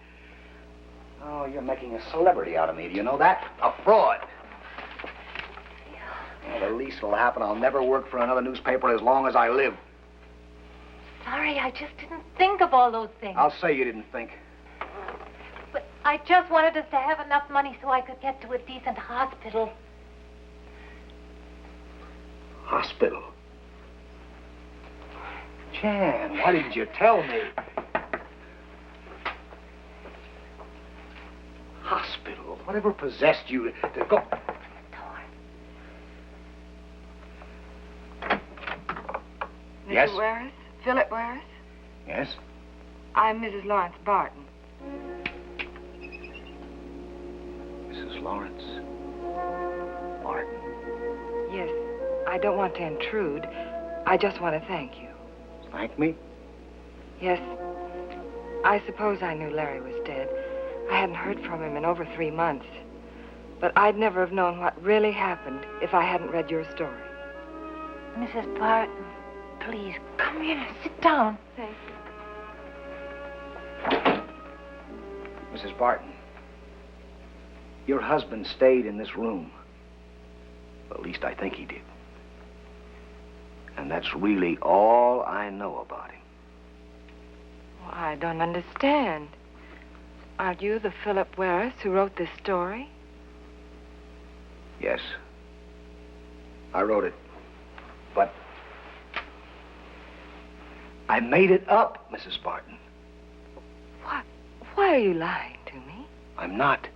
T: Oh, you're making a celebrity out of me. Do you know that? A fraud. Well, the least that'll happen, I'll never work for another newspaper as long as I live.
S: Sorry, I just didn't think of all those things.
T: I'll say you didn't think.
S: But I just wanted us to have enough money so I could get to a decent hospital.
T: Hospital? Jan, why didn't you tell me? Hospital? Whatever possessed you to go...
U: Mrs.
T: Yes?
U: Werris? Philip Werris?
T: Yes?
U: I'm Mrs. Lawrence Barton.
T: Mrs. Lawrence Barton.
U: Yes, I don't want to intrude. I just want to thank you.
T: Thank me?
U: Yes, I suppose I knew Larry was dead. I hadn't heard from him in over 3 months. But I'd never have known what really happened if I hadn't read your story.
S: Mrs. Barton, please, come here. Sit down.
U: Thank you.
T: Mrs. Barton, your husband stayed in this room. Well, at least I think he did. And that's really all I know about him.
U: Well, I don't understand. Are you the Philip Werris who wrote this story?
T: Yes. I wrote it. But I made it up, Mrs. Barton.
U: What? Why are you lying to me?
T: I'm not.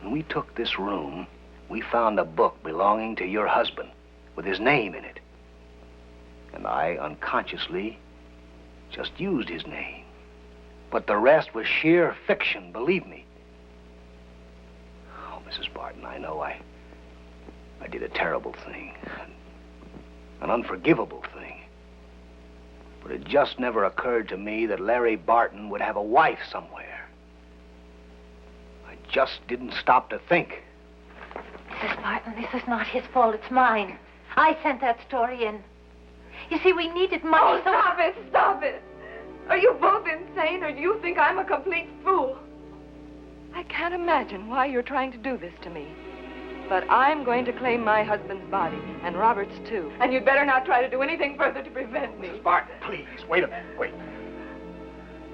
T: When we took this room, we found a book belonging to your husband with his name in it. And I unconsciously just used his name. But the rest was sheer fiction, believe me. Oh, Mrs. Barton, I know I did a terrible thing. An unforgivable thing. But it just never occurred to me that Larry Barton would have a wife somewhere. I just didn't stop to think.
S: Mrs. Barton, this is not his fault. It's mine. I sent that story in. You see, we needed money.
U: Oh, stop it! Stop it! Are you both insane, or do you think I'm a complete fool? I can't imagine why you're trying to do this to me. But I'm going to claim my husband's body, and Robert's too. And you'd better not try to do anything further to prevent me.
T: Mrs. Barton, please, wait a minute, wait.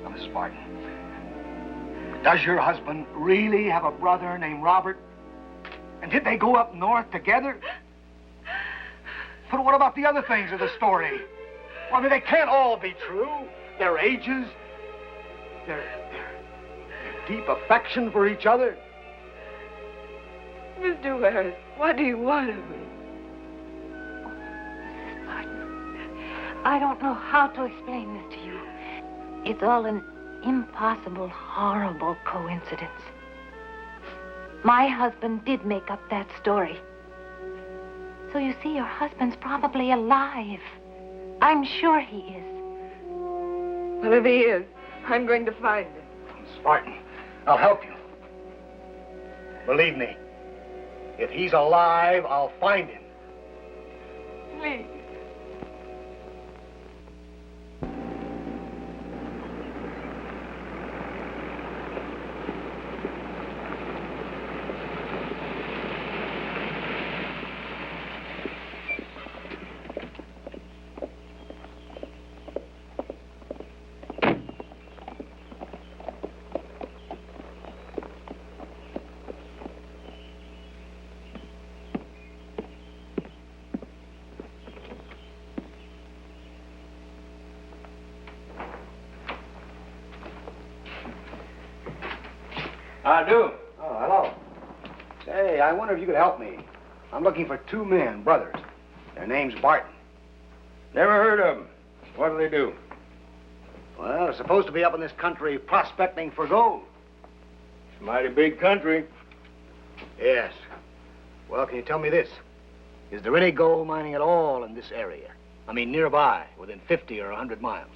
T: Now, Mrs. Barton, does your husband really have a brother named Robert? And did they go up north together? But what about the other things of the story? Well, I mean, they can't all be true. Their ages, their deep affection for each other.
U: Mr. Werris, what do you want of me?
S: Mrs. Barton, I don't know how to explain this to you. It's all an impossible, horrible coincidence. My husband did make up that story. So you see, your husband's probably alive. I'm sure he is.
U: Well, if he is, I'm going to find him.
T: Miss Barton, I'll help you. Believe me, if he's alive, I'll find him.
U: Please.
V: I do.
T: Oh, hello. Say, I wonder if you could help me. I'm looking for two men, brothers. Their name's Barton.
E: Never heard of them. What do they do?
T: Well, they're supposed to be up in this country prospecting for gold.
E: It's a mighty big country.
T: Yes. Well, can you tell me this? Is there any gold mining at all in this area? I mean, nearby, within 50 or 100 miles.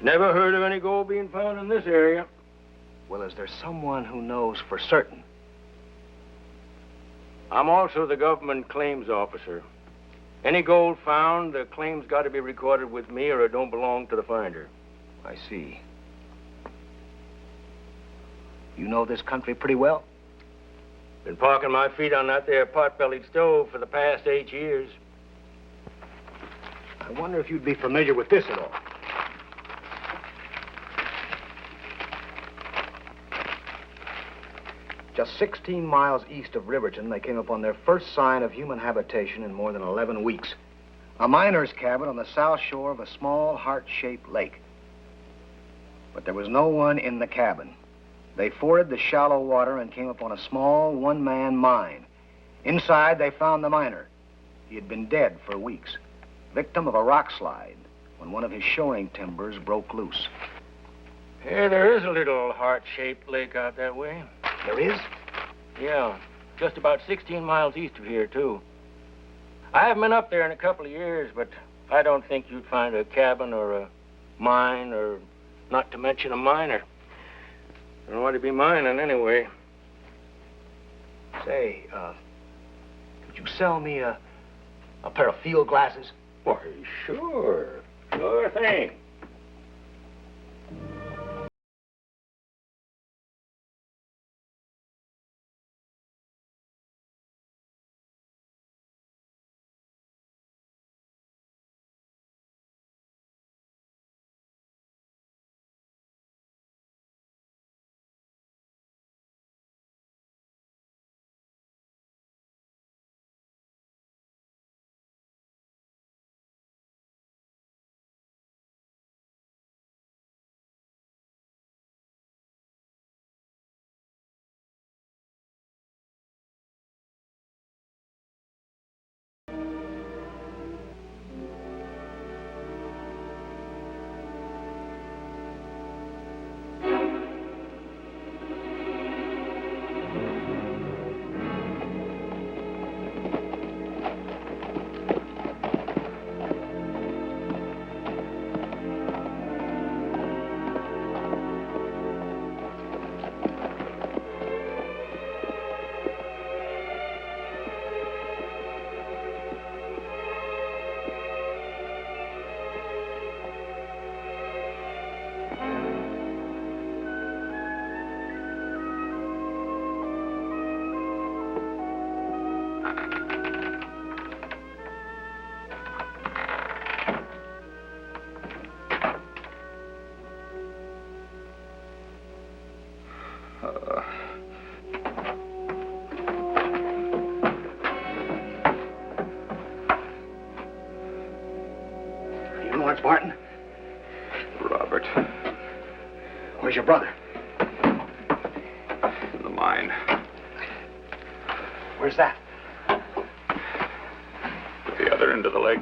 E: Never heard of any gold being found in this area.
T: Well, is there someone who knows for certain?
E: I'm also the government claims officer. Any gold found, the claim's got to be recorded with me or it don't belong to the finder.
T: I see. You know this country pretty well?
E: Been parking my feet on that there pot-bellied stove for the past 8 years.
T: I wonder if you'd be familiar with this at all. Just 16 miles east of Riverton, they came upon their first sign of human habitation in more than 11 weeks. A miner's cabin on the south shore of a small heart-shaped lake. But there was no one in the cabin. They forded the shallow water and came upon a small one-man mine. Inside, they found the miner. He had been dead for weeks, victim of a rock slide when one of his shoring timbers broke loose.
E: Hey, there is a little heart-shaped lake out that way.
T: There is?
E: Yeah, just about 16 miles east of here, too. I haven't been up there in a couple of years, but I don't think you'd find a cabin or a mine or not to mention a miner. I don't want to be mining anyway.
T: Say, could you sell me a pair of field glasses?
E: Why, sure. Sure thing.
T: Barton?
Q: Robert.
T: Where's your brother?
Q: In the mine.
T: Where's that?
Q: At the other end of the lake.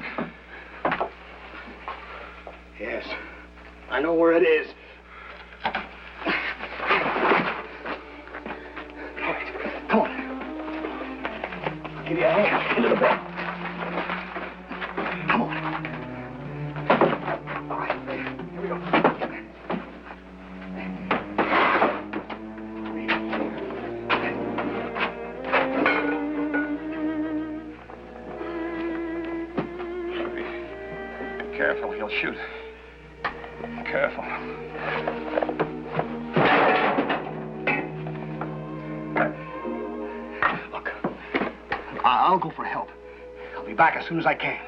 T: Yes. I know where it is. All right. Come on. I'll give you a hand into the bed. Come on. All right. Here we go.
Q: Careful, he'll shoot. Careful.
T: Look, I'll go for help. I'll be back as soon as I can.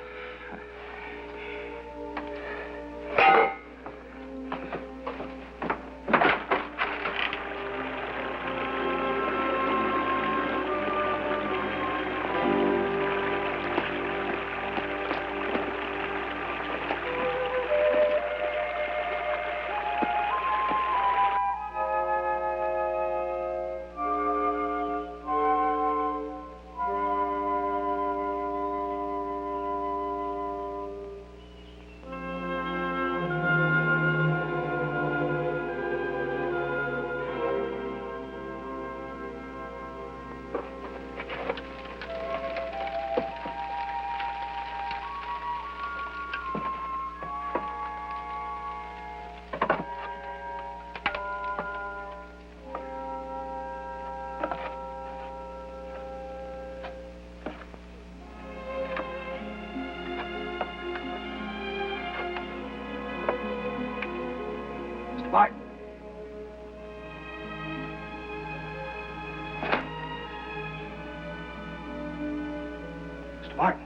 T: Barton.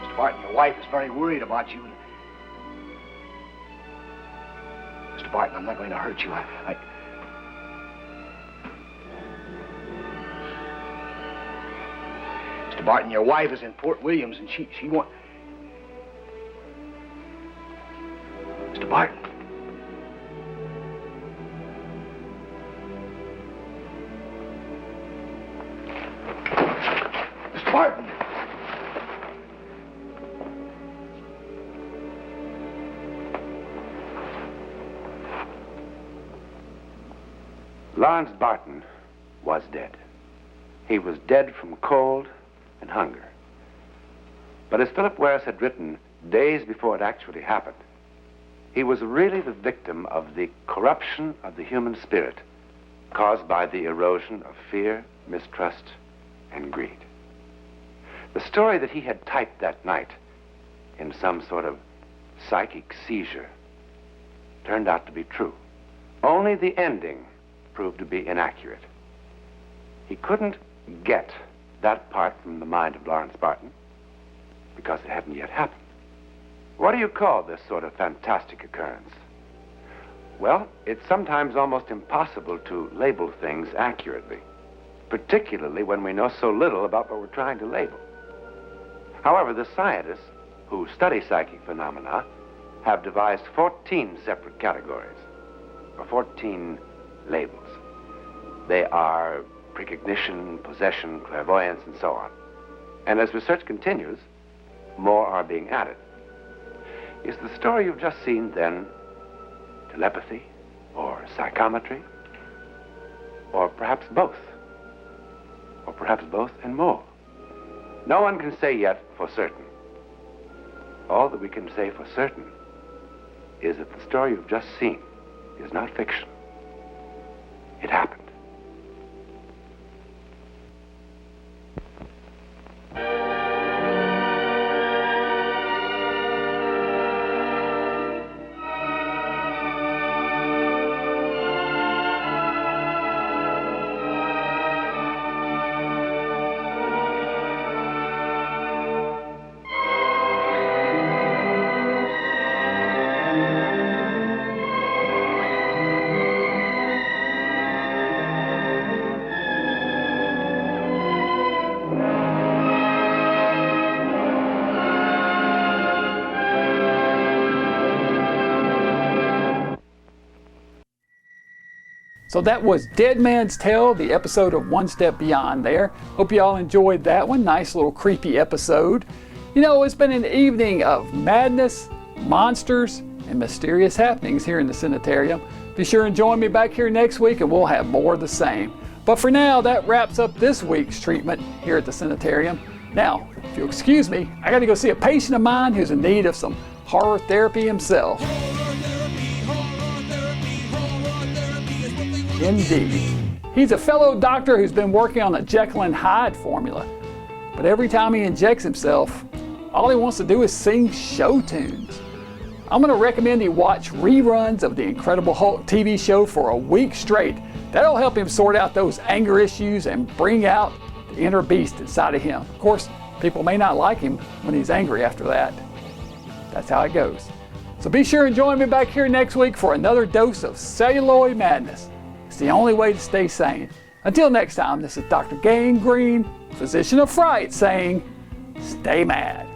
T: Mr. Barton, your wife is very worried about you. Mr. Barton, I'm not going to hurt you. Mr. Barton, your wife is in Fort Williams, and she wants... Mr. Barton. Mr. Barton.
Q: Lawrence Barton was dead. He was dead from cold and hunger. But as Philip West had written days before it actually happened, he was really the victim of the corruption of the human spirit caused by the erosion of fear, mistrust, and greed. The story that he had typed that night in some sort of psychic seizure turned out to be true. Only the ending proved to be inaccurate. He couldn't get that part from the mind of Lawrence Barton because it hadn't yet happened. What do you call this sort of fantastic occurrence? Well, it's sometimes almost impossible to label things accurately, particularly when we know so little about what we're trying to label. However, the scientists who study psychic phenomena have devised 14 separate categories, or 14 labels. They are precognition, possession, clairvoyance, and so on. And as research continues, more are being added. Is the story you've just seen, then, telepathy, or psychometry, or perhaps both? Or perhaps both and more? No one can say yet for certain. All that we can say for certain is that the story you've just seen is not fiction. It happened.
B: So that was Dead Man's Tale, the episode of One Step Beyond there. Hope you all enjoyed that one. Nice little creepy episode. You know, it's been an evening of madness, monsters, and mysterious happenings here in the sanitarium. Be sure and join me back here next week and we'll have more of the same. But for now, that wraps up this week's treatment here at the sanitarium. Now, if you'll excuse me, I gotta go see a patient of mine who's in need of some horror therapy himself. Indeed. He's a fellow doctor who's been working on the Jekyll and Hyde formula. But every time he injects himself, all he wants to do is sing show tunes. I'm going to recommend he watch reruns of the Incredible Hulk TV show for a week straight. That'll help him sort out those anger issues and bring out the inner beast inside of him. Of course, people may not like him when he's angry after that. That's how it goes. So be sure and join me back here next week for another dose of celluloid madness. It's the only way to stay sane. Until next time, this is Dr. Gangrene, physician of fright, saying, stay mad.